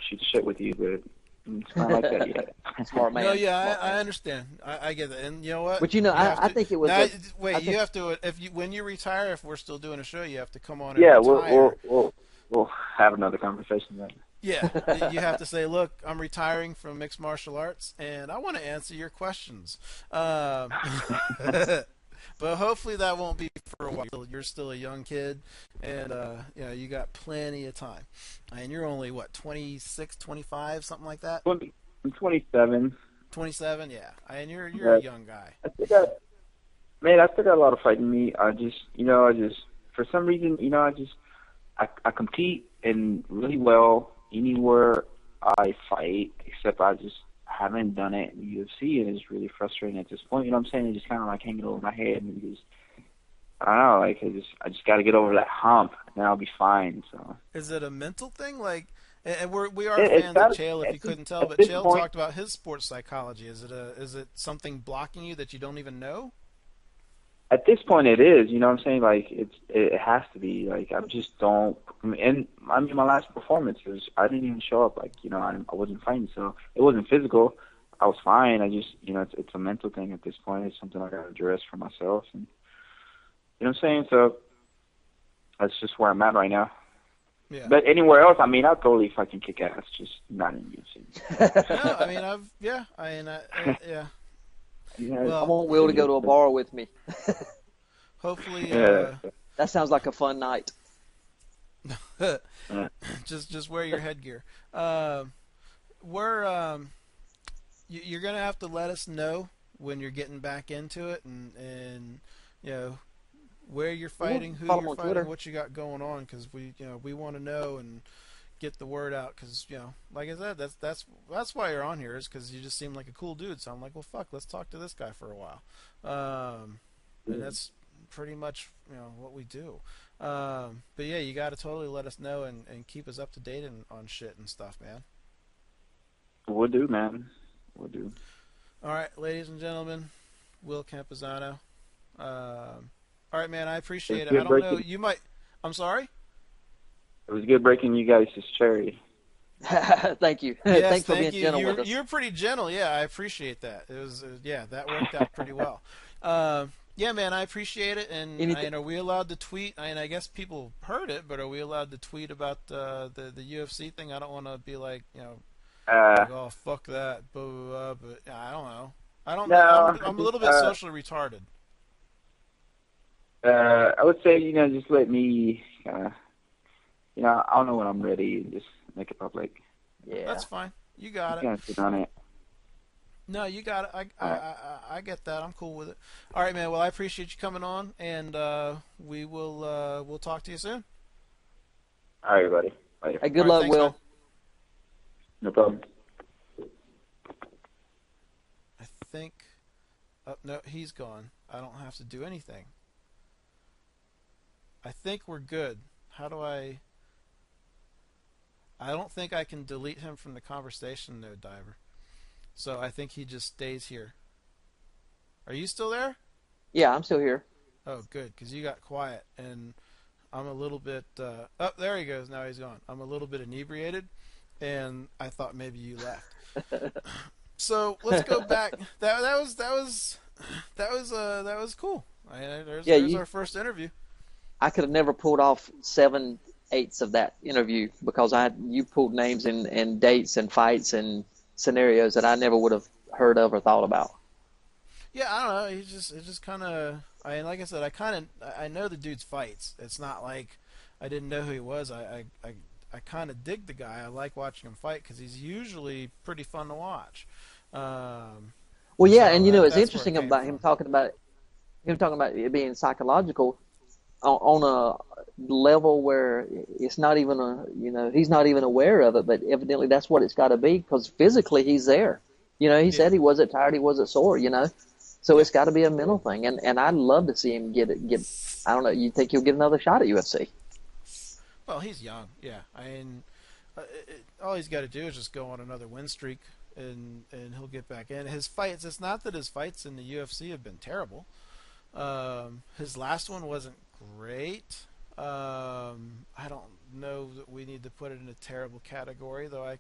shoot the shit with you, but it's not like that yet. Smart man. No, yeah, I understand. I get that, and you know what? But I think it was. You have to when you retire. If we're still doing a show, you have to come on. And yeah, retire. we'll have another conversation then. Yeah, you have to say, look, I'm retiring from mixed martial arts, and I want to answer your questions. But hopefully that won't be for a while. You're still a young kid, and you got plenty of time. And you're only, 26, 25, something like that? I'm 27. 27, yeah. And you're a young guy. I still got a lot of fight in me. I just for some reason, I compete in really well anywhere I fight, except I just haven't done it in the UFC, and it's really frustrating at this point. You know what I'm saying? It's just kind of like hanging over my head, and just, I don't know, like I just got to get over that hump, and then I'll be fine. So is it a mental thing? Like, and we are fans of Chael, if you couldn't tell, but Chael talked about his sports psychology. Is it something blocking you that you don't even know? At this point, it is. You know what I'm saying? Like it has to be. Like I just don't. And I mean, my last performance was I didn't even show up. Like I wasn't fighting, so it wasn't physical. I was fine. I just it's a mental thing at this point. It's something I got to address for myself. And you know what I'm saying? So that's just where I'm at right now. Yeah. But anywhere else, I mean, I'll totally fucking kick ass. Just not in UFC. No, I mean, yeah. Well, I want Will to go to a bar with me. Hopefully, that sounds like a fun night. just wear your headgear. You're gonna have to let us know when you're getting back into it, and where you're fighting, who you're fighting, what you got going on, because we want to know and get the word out, because like I said, that's why you're on here, is because you just seem like a cool dude. So I'm like, well, fuck, let's talk to this guy for a while, and that's pretty much what we do. But yeah, you got to totally let us know and keep us up to date on shit and stuff, man. We'll do, man. We'll do. All right, ladies and gentlemen, Will Campuzano. All right, man, I appreciate it. I don't know, you might. I'm sorry. It was good breaking you guys' cherry. Thank you. Yes, Thanks for thank being you. gentle with us. You're pretty gentle. Yeah, I appreciate that. It was yeah, that worked out pretty well. Yeah, man, I appreciate it. And Anything? are we allowed to tweet? I guess people heard it, but are we allowed to tweet about the UFC thing? I don't want to be like Uh, like oh fuck that, blah, blah, blah, but I don't know. I don't know. no, I'm a just little bit socially retarded. I would say just let me I'll know when I'm ready and just make it public. Yeah. That's fine. You got Just it. kind of sit on it. No, you got it. I get that. I'm cool with it. All right, man. Well, I appreciate you coming on, and we'll talk to you soon. All right, everybody. Later. Hey, good All right, luck, thanks, Will. man. No problem. I think. Oh, no, he's gone. I don't have to do anything. I think we're good. How do I? I don't think I can delete him from the conversation, though, Diver. So I think he just stays here. Are you still there? Yeah, I'm still here. Oh, good, because you got quiet, and I'm a little bit. Oh, there he goes. Now he's gone. I'm a little bit inebriated, and I thought maybe you left. So let's go back. That was cool. There's our first interview. I could have never pulled off 7/8 of that interview because you pulled names and dates and fights and scenarios that I never would have heard of or thought about. Yeah, I don't know. It just kind of. Like I said, I know the dude's fights. It's not like I didn't know who he was. I kind of dig the guy. I like watching him fight because he's usually pretty fun to watch. Well, yeah, So and it's that's where it interesting came about from. him talking about it being psychological on a level where it's not even he's not even aware of it, but evidently that's what it's got to be because physically he's there. He Yeah. said he wasn't tired, he wasn't sore. So Yeah. it's got to be a mental thing, and I'd love to see him get. I don't know. You think he'll get another shot at UFC? Well, he's young. Yeah. All he's got to do is just go on another win streak, and he'll get back in. His fights. It's not that his fights in the UFC have been terrible. His last one wasn't great. I don't know that we need to put it in a terrible category, though.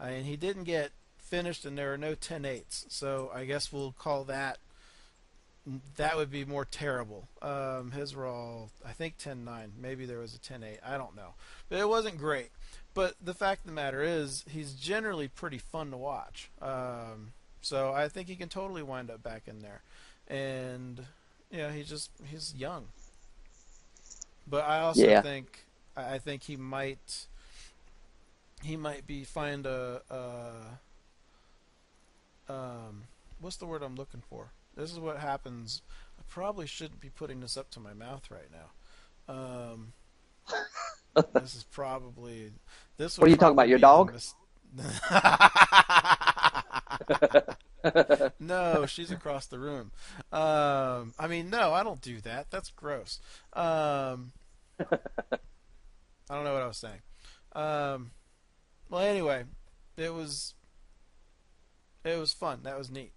And he didn't get finished, and there are no 10-8s, so I guess we'll call that. That would be more terrible. His were all, I think, 10-9. Maybe there was a 10-8. I don't know, but it wasn't great. But the fact of the matter is, he's generally pretty fun to watch. So I think he can totally wind up back in there. And he's young. But I also think he might find what's the word I'm looking for? This is what happens. I probably shouldn't be putting this up to my mouth right now. This is probably this. What are you talking about? Your dog? No, she's across the room. No, I don't do that. That's gross. I don't know what I was saying. Well, anyway, it was fun. That was neat.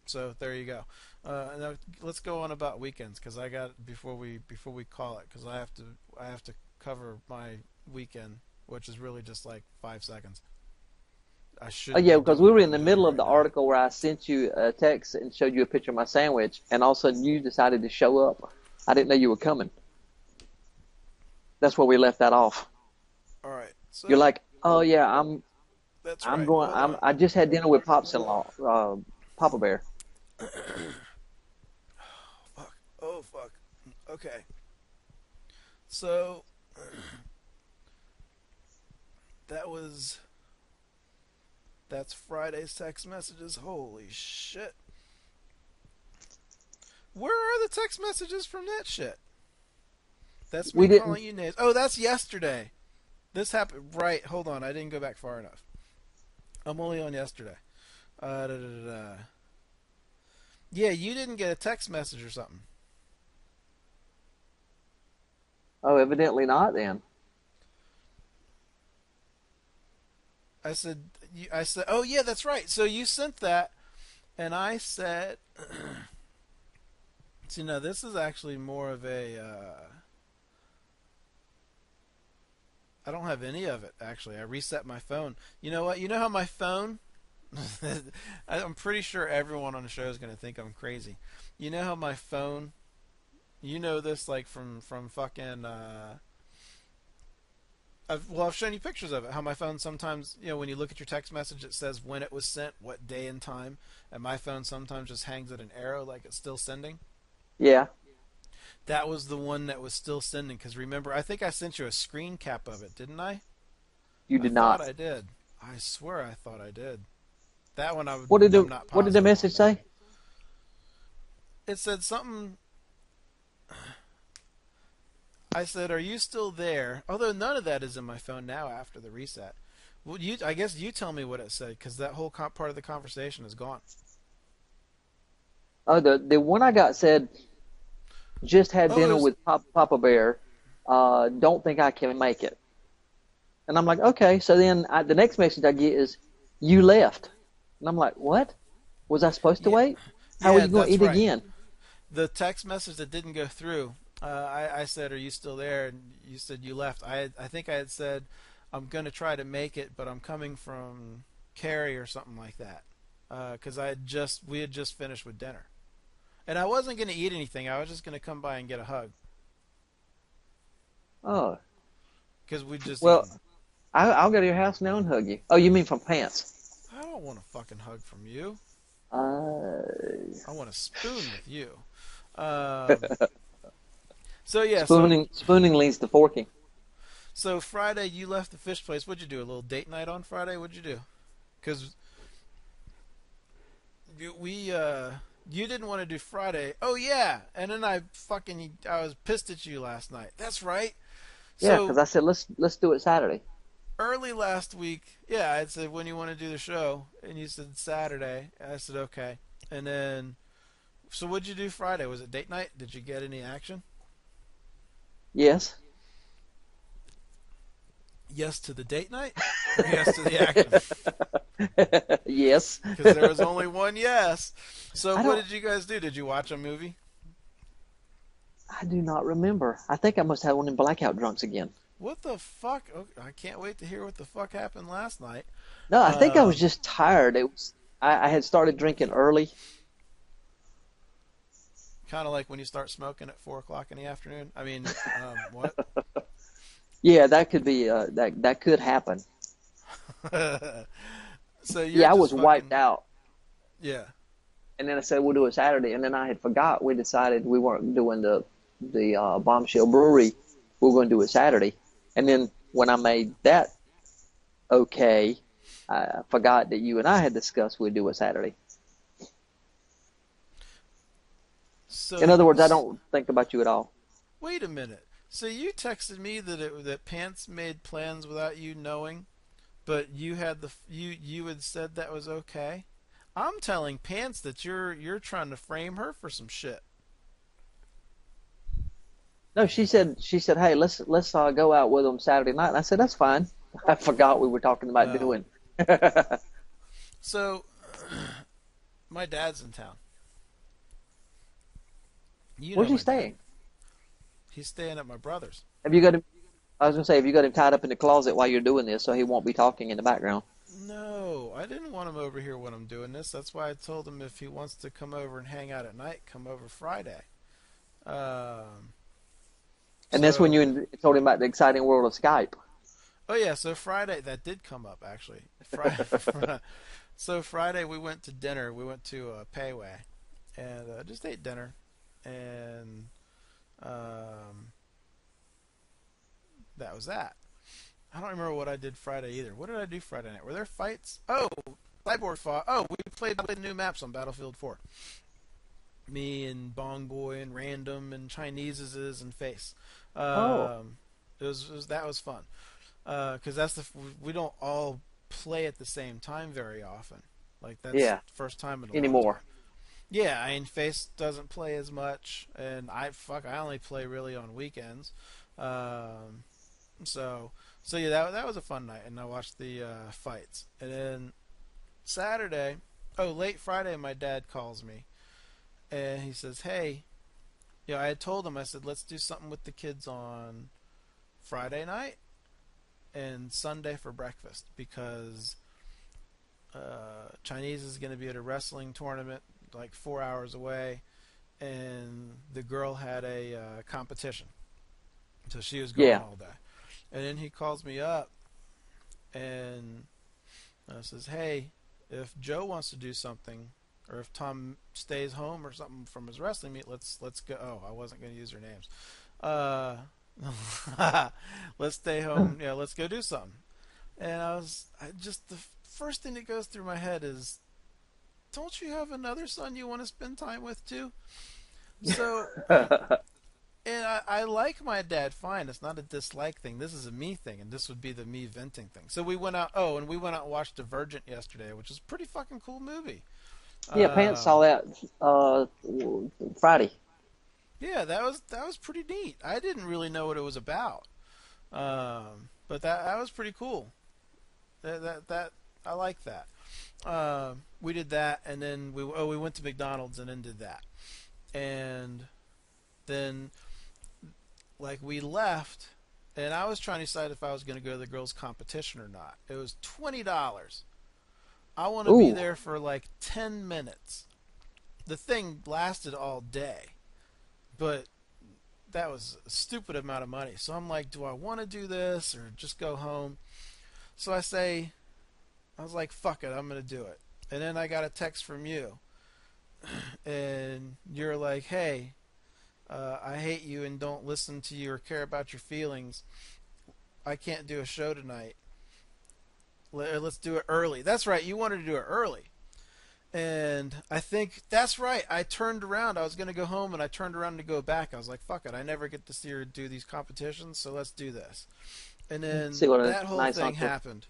So there you go. Now let's go on about weekends because I got before we call it because I have to cover my weekend, which is really just like 5 seconds. I should. Oh yeah, because we were in the middle of the article where I sent you a text and showed you a picture of my sandwich, and all of a sudden you decided to show up. I didn't know you were coming. That's where we left that off. All right. So you're like, oh yeah, that's I'm right. going. I just had dinner with Pops-in-law, Papa Bear. Oh fuck. Okay. So that's Friday's text messages. Holy shit. Where are the text messages from that shit? That's me calling you names. Oh, that's yesterday. This happened. Right. Hold on. I didn't go back far enough. I'm only on yesterday. Yeah, you didn't get a text message or something. Oh, evidently not then. I said, oh yeah, that's right. So you sent that, and I said, so, this is actually more of a, I don't have any of it, actually. I reset my phone. You know what? You know how my phone... I'm pretty sure everyone on the show is going to think I'm crazy. You know how my phone... You know this, like, from fucking... I've shown you pictures of it. How my phone sometimes, when you look at your text message, it says when it was sent, what day and time, and my phone sometimes just hangs at an arrow like it's still sending. Yeah. That was the one that was still sending. Because remember, I think I sent you a screen cap of it, didn't I? You did not. I thought I did. I swear I thought I did. That one What did I'm not what did the positive message on. say? It said something. I said, "Are you still there?" Although none of that is in my phone now after the reset. Well, I guess you tell me what it said, because that whole part of the conversation is gone. Oh, the one I got said, just had dinner with Papa Bear. Don't think I can make it. And I'm like, okay. So then the next message I get is, you left. And I'm like, what? Was I supposed to wait? How are you going to eat again? The text message that didn't go through, I said, "Are you still there?" And you said you left. I think I had said, "I'm going to try to make it, but I'm coming from Cary," or something like that. Because we had just finished with dinner. And I wasn't going to eat anything. I was just going to come by and get a hug. Oh. Because we just Well, eaten. I'll go to your house now and hug you. Oh, you mean from Pants? I don't want a fucking hug from you. I want a spoon with you. So yeah, spooning leads to forking. So Friday you left the fish place. What'd you do? A little date night on Friday? What'd you do? Because you didn't want to do Friday. Oh yeah, and then I was pissed at you last night. That's right. Yeah, because I said let's do it Saturday. Early last week, yeah, I said, when you want to do the show, and you said Saturday. I said okay, and then so what'd you do Friday? Was it date night? Did you get any action? Yes. Yes to the date night? Or yes to the action? Yes. Because there was only one yes. So what did you guys do? Did you watch a movie? I do not remember. I think I must have one in blackout drunks again. What the fuck? Oh, I can't wait to hear what the fuck happened last night. No, I think I was just tired. I had started drinking early. Kind of like when you start smoking at 4 o'clock in the afternoon. I mean, what? Yeah, that could be that could happen. So I was wiped out. Yeah. And then I said we'll do it Saturday, and then I had forgot. We decided we weren't doing the Bombshell Brewery. We were going to do it Saturday. And then when I made that okay, I forgot that you and I had discussed we'd do it Saturday. So in other words, I don't think about you at all. Wait a minute. So you texted me that Pants made plans without you knowing, but you had you had said that was okay. I'm telling Pants that you're trying to frame her for some shit. No, she said, hey, let's go out with them Saturday night. And I said, that's fine. I forgot we were talking about doing. So, my dad's in town. Where's he staying? He's staying at my brother's. Have you got him? I was gonna say, have you got him tied up in the closet while you're doing this, so he won't be talking in the background? No, I didn't want him over here when I'm doing this. That's why I told him if he wants to come over and hang out at night, come over Friday. And that's when you told him about the exciting world of Skype. Oh yeah, so Friday that did come up actually. Friday, so Friday we went to dinner. We went to Payway, and just ate dinner, and that was that. I don't remember what I did Friday either. What did I do Friday night? Were there fights? Oh, Cyborg fought. Oh, we played new maps on Battlefield 4. Me and Bong Boy and Random and Chinese's and Face. That was fun. Because we don't all play at the same time very often. Like that's the first time in a long time. Yeah, I mean Face doesn't play as much, and I only play really on weekends. So yeah, that was a fun night, and I watched the fights. And then Saturday, late Friday, my dad calls me. And he says, hey, I had told him, I said, let's do something with the kids on Friday night. and Sunday for breakfast because Chinese is going to be at a wrestling tournament like 4 hours away, and the girl had a competition, so she was gone all day. And then he calls me up and says, "Hey, if Joe wants to do something, or if Tom stays home or something from his wrestling meet, let's go." Oh, I wasn't going to use their names. Let's stay home. Yeah, let's go do something. And the first thing that goes through my head is, don't you have another son you want to spend time with too? So, and I like my dad fine. It's not a dislike thing. This is a me thing, and this would be the me venting thing. So we went out. Oh, and we went out and watched Divergent yesterday, which is a pretty fucking cool movie. Yeah, Pants saw that Friday. Yeah, that was pretty neat. I didn't really know what it was about, but that was pretty cool. That I like that. We did that, and then we went to McDonald's and then did that, and then like we left, and I was trying to decide if I was going to go to the girls' competition or not. It was $20. I want to be there for like 10 minutes. The thing lasted all day, but that was a stupid amount of money. So I'm like, do I want to do this or just go home? So I was like, fuck it, I'm going to do it. And then I got a text from you, and you're like, hey, I hate you and don't listen to you or care about your feelings. I can't do a show tonight. Let's do it early. That's right, you wanted to do it early. And I think that's right. I turned around. I was going to go home, and I turned around to go back. I was like, fuck it. I never get to see her do these competitions, so let's do this. And then that whole thing happened.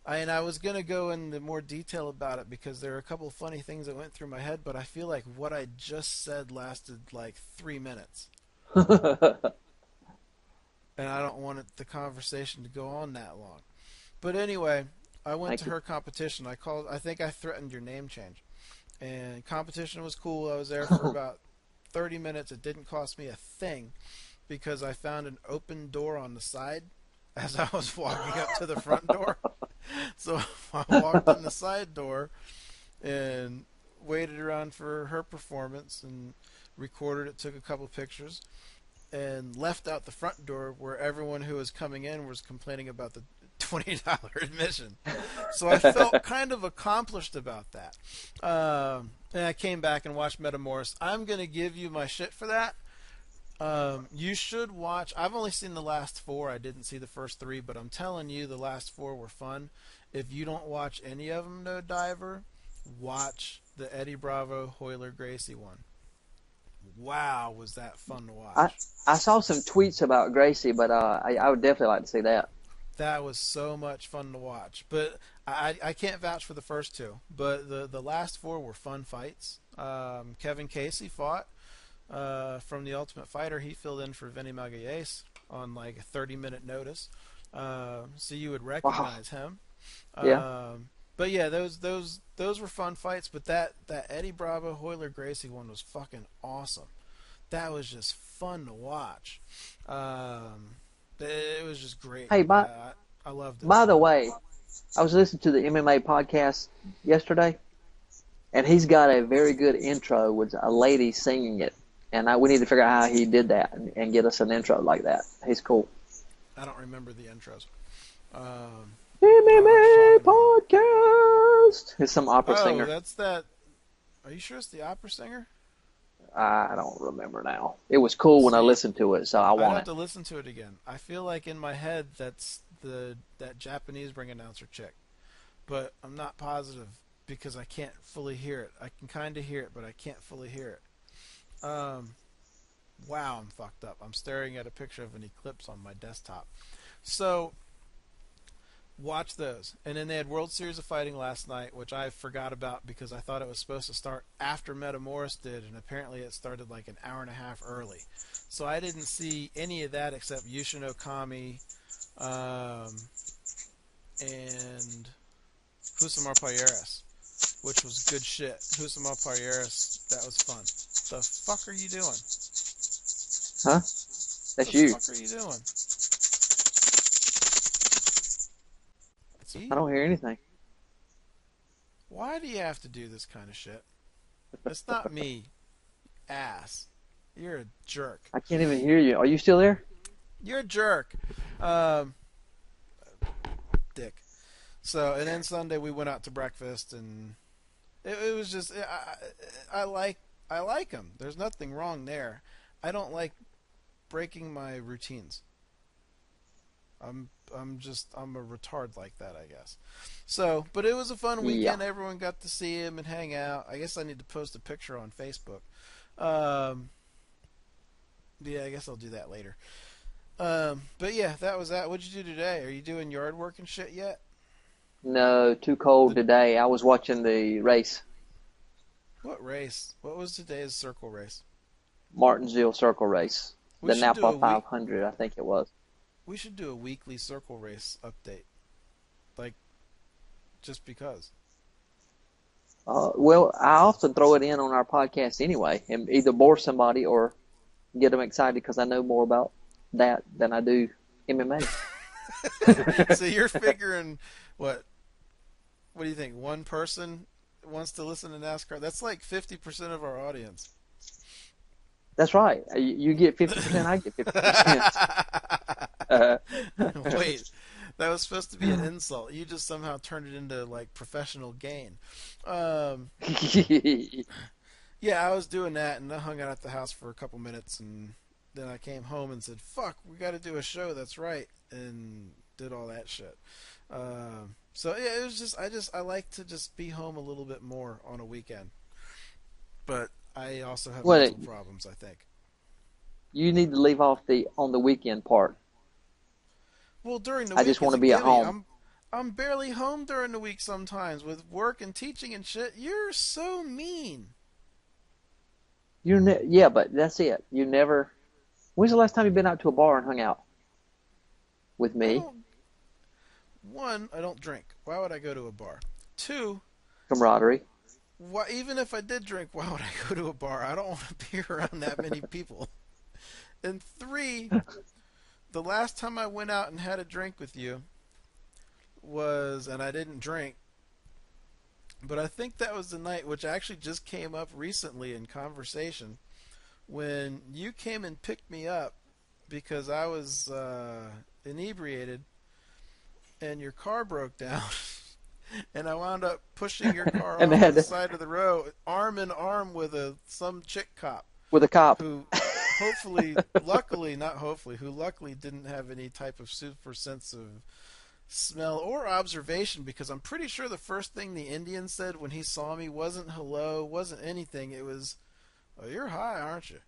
I was going to go into more detail about it because there are a couple of funny things that went through my head, but I feel like what I just said lasted like 3 minutes. And I don't want the conversation to go on that long. But anyway, I went to her competition. I think I threatened your name change. And competition was cool. I was there for about 30 minutes. It didn't cost me a thing because I found an open door on the side as I was walking up to the front door. So I walked in the side door and waited around for her performance and recorded it, took a couple pictures, and left out the front door where everyone who was coming in was complaining about the $20 admission. So I felt kind of accomplished about that. And I came back and watched Metamorphosis. I'm going to give you my shit for that. You should watch. I've only seen the last 4. I didn't see the first 3, but I'm telling you the last 4 were fun. If you don't watch any of them, No Diver, watch the Eddie Bravo Hoyler Gracie one. Wow, was that fun to watch. I saw some tweets about Gracie, but I would definitely like to see that. That was so much fun to watch. But I can't vouch for the first 2. But the last 4 were fun fights. Kevin Casey fought from The Ultimate Fighter. He filled in for Vinny Magalhães on like a 30-minute notice. So you would recognize him. Yeah. But yeah, those were fun fights. But that Eddie Bravo Hoyler Gracie one was fucking awesome. That was just fun to watch. It was just great. Hey, I loved it. By the way, I was listening to the MMA podcast yesterday, and he's got a very good intro with a lady singing it. And we need to figure out how he did that and get us an intro like that. He's cool. I don't remember the intros. MMA podcast. He's some opera singer. Oh, that's that. Are you sure it's the opera singer? I don't remember now. It was cool when I listened to it, so I want I'd have it. to listen to it again. I feel like in my head that's that Japanese ring announcer chick, but I'm not positive because I can't fully hear it. I can kind of hear it, but I can't fully hear it. Wow, I'm fucked up. I'm staring at a picture of an eclipse on my desktop. So watch those. And then they had World Series of Fighting last night, which I forgot about because I thought it was supposed to start after Metamorphosis did, and apparently it started like an hour and a half early. So I didn't see any of that except Yushin Okami and Husamar Palleras, which was good shit. Husamar Palleras, that was fun. The fuck are you doing? Huh? That's you. What the fuck are you doing? See? I don't hear anything. Why do you have to do this kind of shit? It's not me, ass. You're a jerk. I can't even hear you. Are you still there? You're a jerk. Dick. So, and then Sunday we went out to breakfast, and it was just, I like them. There's nothing wrong there. I don't like breaking my routines. I'm a retard like that, I guess. So, but it was a fun weekend. Yeah. Everyone got to see him and hang out. I guess I need to post a picture on Facebook. Yeah, I guess I'll do that later. But yeah, that was that. What'd you do today? Are you doing yard work and shit yet? No, too cold today. I was watching the race. What race? What was today's circle race? Martinsville Circle Race. We The should do a Napa 500, I think it was. We should do a weekly circle race update. Like, just because. Well, I often throw it in on our podcast anyway, and either bore somebody or get them excited because I know more about that than I do MMA. So you're figuring, what do you think? One person wants to listen to NASCAR? That's like 50% of our audience. That's right. You get 50%, I get 50%. Wait, that was supposed to be an insult. You just somehow turned it into like professional gain. Yeah, I was doing that, and I hung out at the house for a couple minutes, and then I came home and said, "Fuck, we got to do a show." That's right, and did all that shit. So yeah, it was just I like to just be home a little bit more on a weekend, but I also have mental problems, I think. You need to leave off on the weekend part. Well, during the I week, just want to be at home. I'm barely home during the week sometimes with work and teaching and shit. You're so mean. Yeah, but that's it. You never. When's the last time you've been out to a bar and hung out with me? One, I don't drink. Why would I go to a bar? Two, Camaraderie. even if I did drink, why would I go to a bar? I don't want to be around that many people. And three, the last time I went out and had a drink with you and I didn't drink, but I think that was the night, which actually just came up recently in conversation, when you came and picked me up because I was inebriated and your car broke down. And I wound up pushing your car off the side of the road, arm in arm with some chick cop. With a cop. Who luckily didn't have any type of super sense of smell or observation, because I'm pretty sure the first thing the Indian said when he saw me wasn't hello, wasn't anything. It was, "Oh, you're high, aren't you?"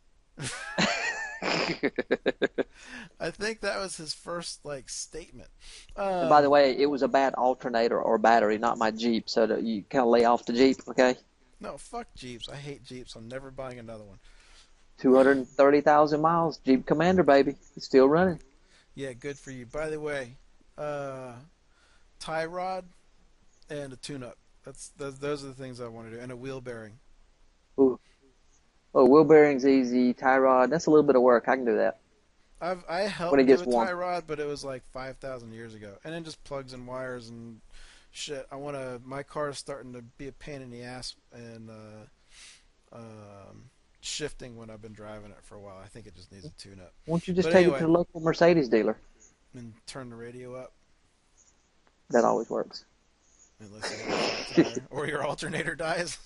I think that was his first statement. And by the way, it was a bad alternator or battery, not my Jeep. So that you kind of lay off the Jeep, okay? No, fuck Jeeps. I hate Jeeps. I'm never buying another one. 230,000 miles, Jeep Commander, baby. It's still running. Yeah, good for you. By the way, tie rod and a tune-up. Those are the things I want to do, and a wheel bearing. Ooh. Oh, wheel bearing's easy. Tie rod, that's a little bit of work. I can do that. I helped do a tie rod, but it was like 5,000 years ago. And then just plugs and wires and shit. My car is starting to be a pain in the ass and shifting when I've been driving it for a while. I think it just needs a tune-up. Why don't you just take it to the local Mercedes dealer? And turn the radio up? That always works. Unless you have a flat tire, or your alternator dies.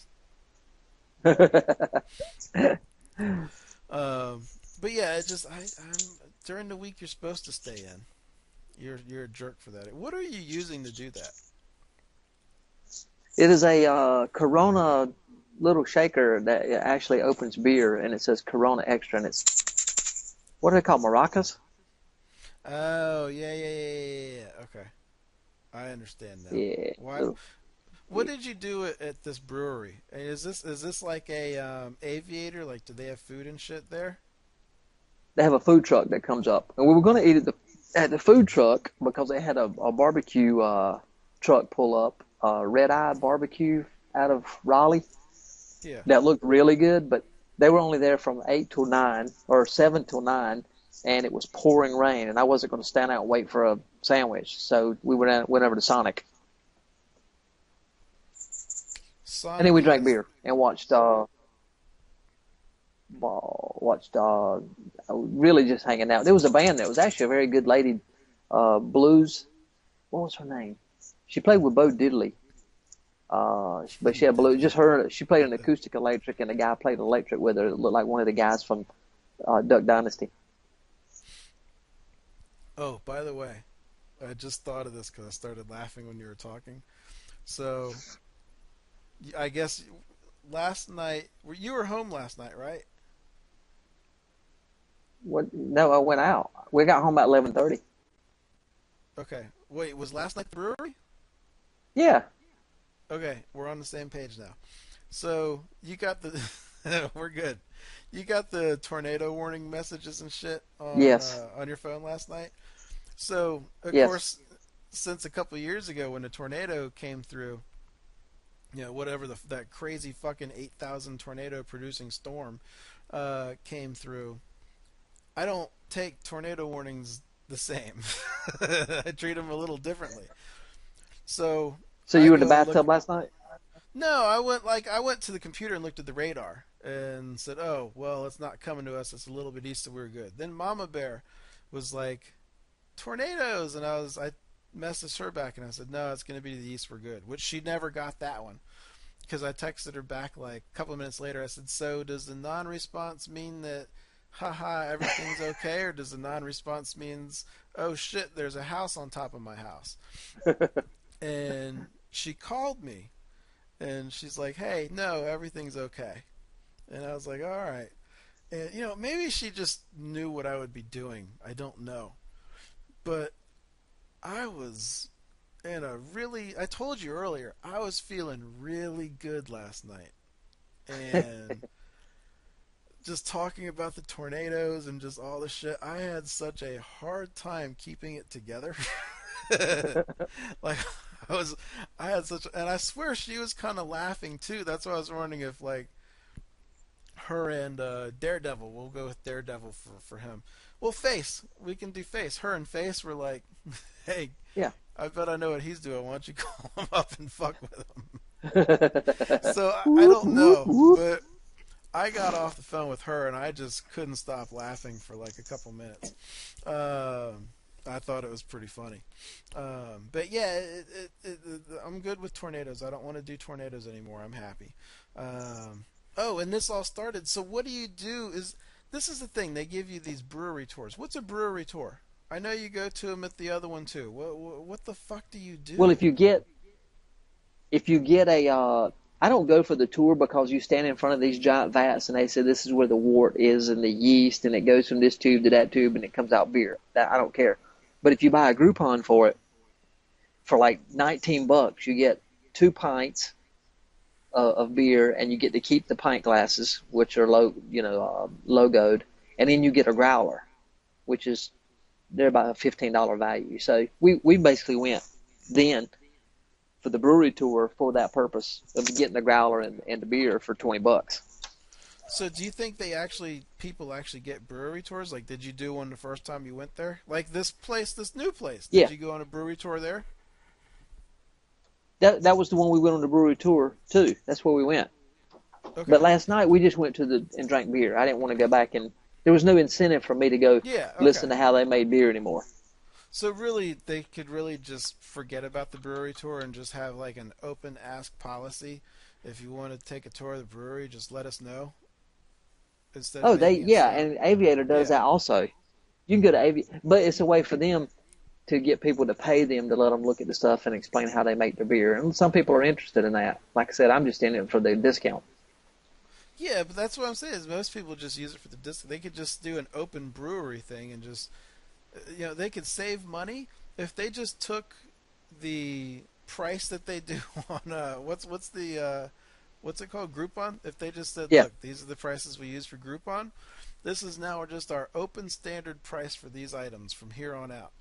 But yeah, during the week you're supposed to stay in. You're a jerk for that. What are you using to do that? It is a Corona little shaker that actually opens beer, and it says Corona Extra, and it's, what are they called, maracas? Oh, yeah. Okay, I understand now. Yeah. Why? What did you do at this brewery? Is this like a aviator? Like, do they have food and shit there? They have a food truck that comes up, and we were going to eat at the food truck because they had a barbecue truck pull up, Red Eye Barbecue out of Raleigh. Yeah. That looked really good, but they were only there from 8 till 9 or 7 till 9, and it was pouring rain, and I wasn't going to stand out and wait for a sandwich. So we went over to Sonic. And then we drank beer and watched really just hanging out. There was a band that was actually a very good lady, blues. What was her name? She played with Bo Diddley. But she had blues. Just her. She played an acoustic electric, and the guy played electric with her. It looked like one of the guys from Duck Dynasty. Oh, by the way, I just thought of this because I started laughing when you were talking. So, I guess last night, you were home last night, right? What? No, I went out. We got home about 11:30. Okay. Wait, was last night the brewery? Yeah. Okay, we're on the same page now. So you got the we're good. You got the tornado warning messages and shit on on your phone last night. So of course, since a couple of years ago when the tornado came through, whatever that crazy fucking 8,000 tornado producing storm came through, I don't take tornado warnings the same. I treat them a little differently. So you were in the bathtub last night? No, I went to the computer and looked at the radar and said, "Oh, well, it's not coming to us. It's a little bit east, so we're good." Then Mama Bear was like, "Tornadoes," and I messaged her back and I said, "No, it's going to be to the east. We're good." Which she never got that one because I texted her back like a couple of minutes later. I said, "So does the non-response mean that, haha, everything's okay, or does the non-response means, oh shit, there's a house on top of my house?" And she called me, and she's like, "Hey, no, everything's okay." And I was like, "All right." And, maybe she just knew what I would be doing. I don't know. But I was I told you earlier, I was feeling really good last night. And just talking about the tornadoes and just all the shit, I had such a hard time keeping it together. Like, I had such, and I swear she was kind of laughing too. That's why I was wondering if like her and Daredevil. We'll go with Daredevil for him. Well, Face, we can do Face. Her and Face were like, "Hey, yeah, I bet I know what he's doing. Why don't you call him up and fuck with him?" So I don't know, but I got off the phone with her and I just couldn't stop laughing for like a couple minutes. I thought it was pretty funny. But yeah, I'm good with tornadoes. I don't want to do tornadoes anymore. I'm happy. And this all started. So what do you do? This is the thing. They give you these brewery tours. What's a brewery tour? I know you go to them at the other one too. What the fuck do you do? Well, if you get a, I don't go for the tour because you stand in front of these giant vats and they say this is where the wort is and the yeast and it goes from this tube to that tube and it comes out beer. That I don't care. But if you buy a Groupon for it, for like $19, you get 2 pints of beer, and you get to keep the pint glasses, which are logoed, and then you get a growler, which is they're about a $15 value. So we basically went then for the brewery tour for that purpose of getting the growler and the beer for $20. So do you think people actually get brewery tours? Like, did you do one the first time you went there? Like this new place. Did you go on a brewery tour there? That was the one we went on the brewery tour too. That's where we went. Okay. But last night we just went and drank beer. I didn't want to go back, and there was no incentive for me to go listen to how they made beer anymore. So really, they could really just forget about the brewery tour and just have like an open ask policy. If you want to take a tour of the brewery, just let us know. And Aviator does that also. You can go to Aviator, but it's a way for them to get people to pay them to let them look at the stuff and explain how they make their beer. And some people are interested in that. Like I said, I'm just in it for the discount. Yeah, but that's what I'm saying is most people just use it for the discount. They could just do an open brewery thing and just, they could save money if they just took the price that they do on what's it called, Groupon? If they just said, look, these are the prices we use for Groupon. This is now just our open standard price for these items from here on out.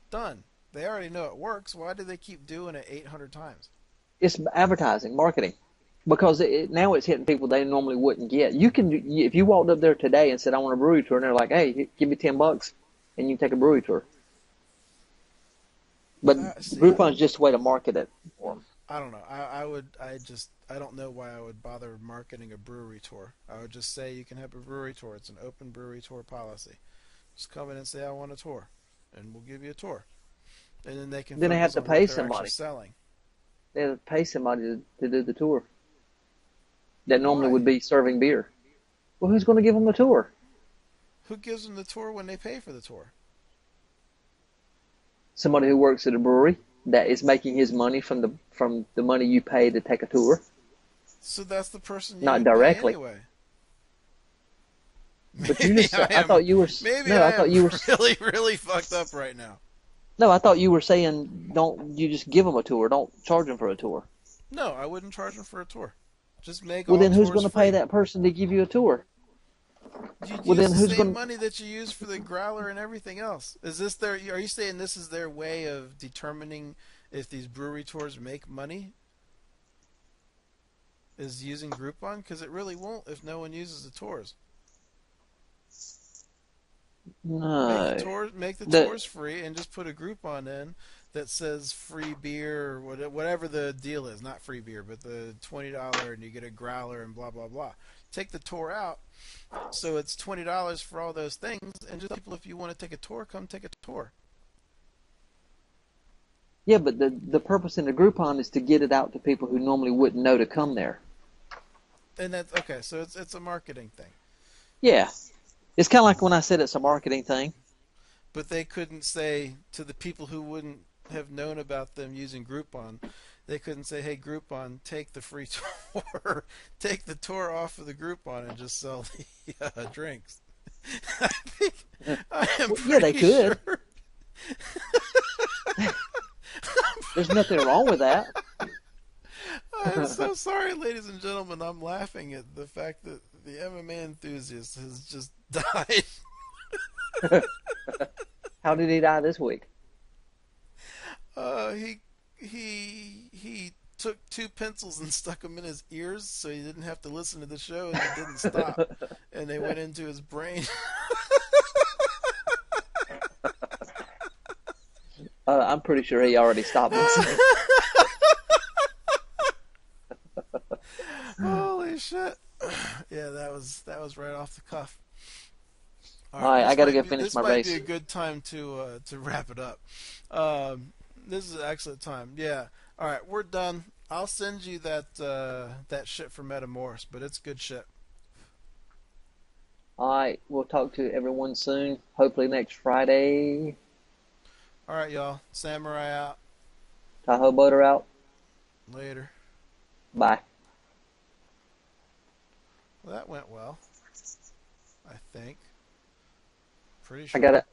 Done. They already know it works. Why do they keep doing it 800 times? It's advertising, marketing. because now it's hitting people they normally wouldn't get. You can, if you walked up there today and said, I want a brewery tour, and they're like, hey, give me $10 and you can take a brewery tour. But Groupon's just a way to market it for them. I don't know. I don't know why I would bother marketing a brewery tour. I would just say you can have a brewery tour. It's an open brewery tour policy. Just come in and say, I want a tour, and we'll give you a tour. And then they can. Then they have to pay somebody. Selling. They have to pay somebody to do the tour. That normally would be serving beer. Well, who's going to give them the tour? Who gives them the tour when they pay for the tour? Somebody who works at a brewery that is making his money from the money you pay to take a tour. So that's the person you not directly. Pay anyway. But you just, I thought you were. Maybe no, I thought am you were really fucked up right now. No, I thought you were saying don't you just give them a tour? Don't charge them for a tour. No, I wouldn't charge them for a tour. Just make. Well, all then who's going to free. pay that person to give you a tour? You well, then the who's same going money that you use for the growler and everything else? Is this their? Are you saying this is their way of determining if these brewery tours make money? Is using Groupon? Because it really won't if no one uses the tours. No. Make the tours free and just put a Groupon in that says free beer or whatever the deal is. Not free beer, but the $20 and you get a growler and blah, blah, blah. Take the tour out, so it's $20 for all those things, and just people, if you want to take a tour, come take a tour. Yeah, but the purpose in the Groupon is to get it out to people who normally wouldn't know to come there. And that's okay. So it's a marketing thing. Yeah, it's kind of like when I said it's a marketing thing. But they couldn't say to the people who wouldn't have known about them using Groupon, they couldn't say, "Hey, Groupon, take the free tour, take the tour off of the Groupon, and just sell the drinks." I am yeah, they could. Sure. There's nothing wrong with that. I'm so sorry, ladies and gentlemen. I'm laughing at the fact that the MMA enthusiast has just died. How did he die this week? He took 2 pencils and stuck them in his ears so he didn't have to listen to the show, and he didn't stop. And they went into his brain. I'm pretty sure he already stopped listening. Holy shit! Yeah, that was right off the cuff. All right, I got to go finish my race. This might be a good time to wrap it up. This is an excellent time. Yeah. All right, we're done. I'll send you that shit for Metamorphs, but it's good shit. All right, we'll talk to everyone soon. Hopefully next Friday. All right, y'all. Samurai out. Tahoe Boater out. Later. Bye. Well, that went well. I think. Pretty sure. I got it.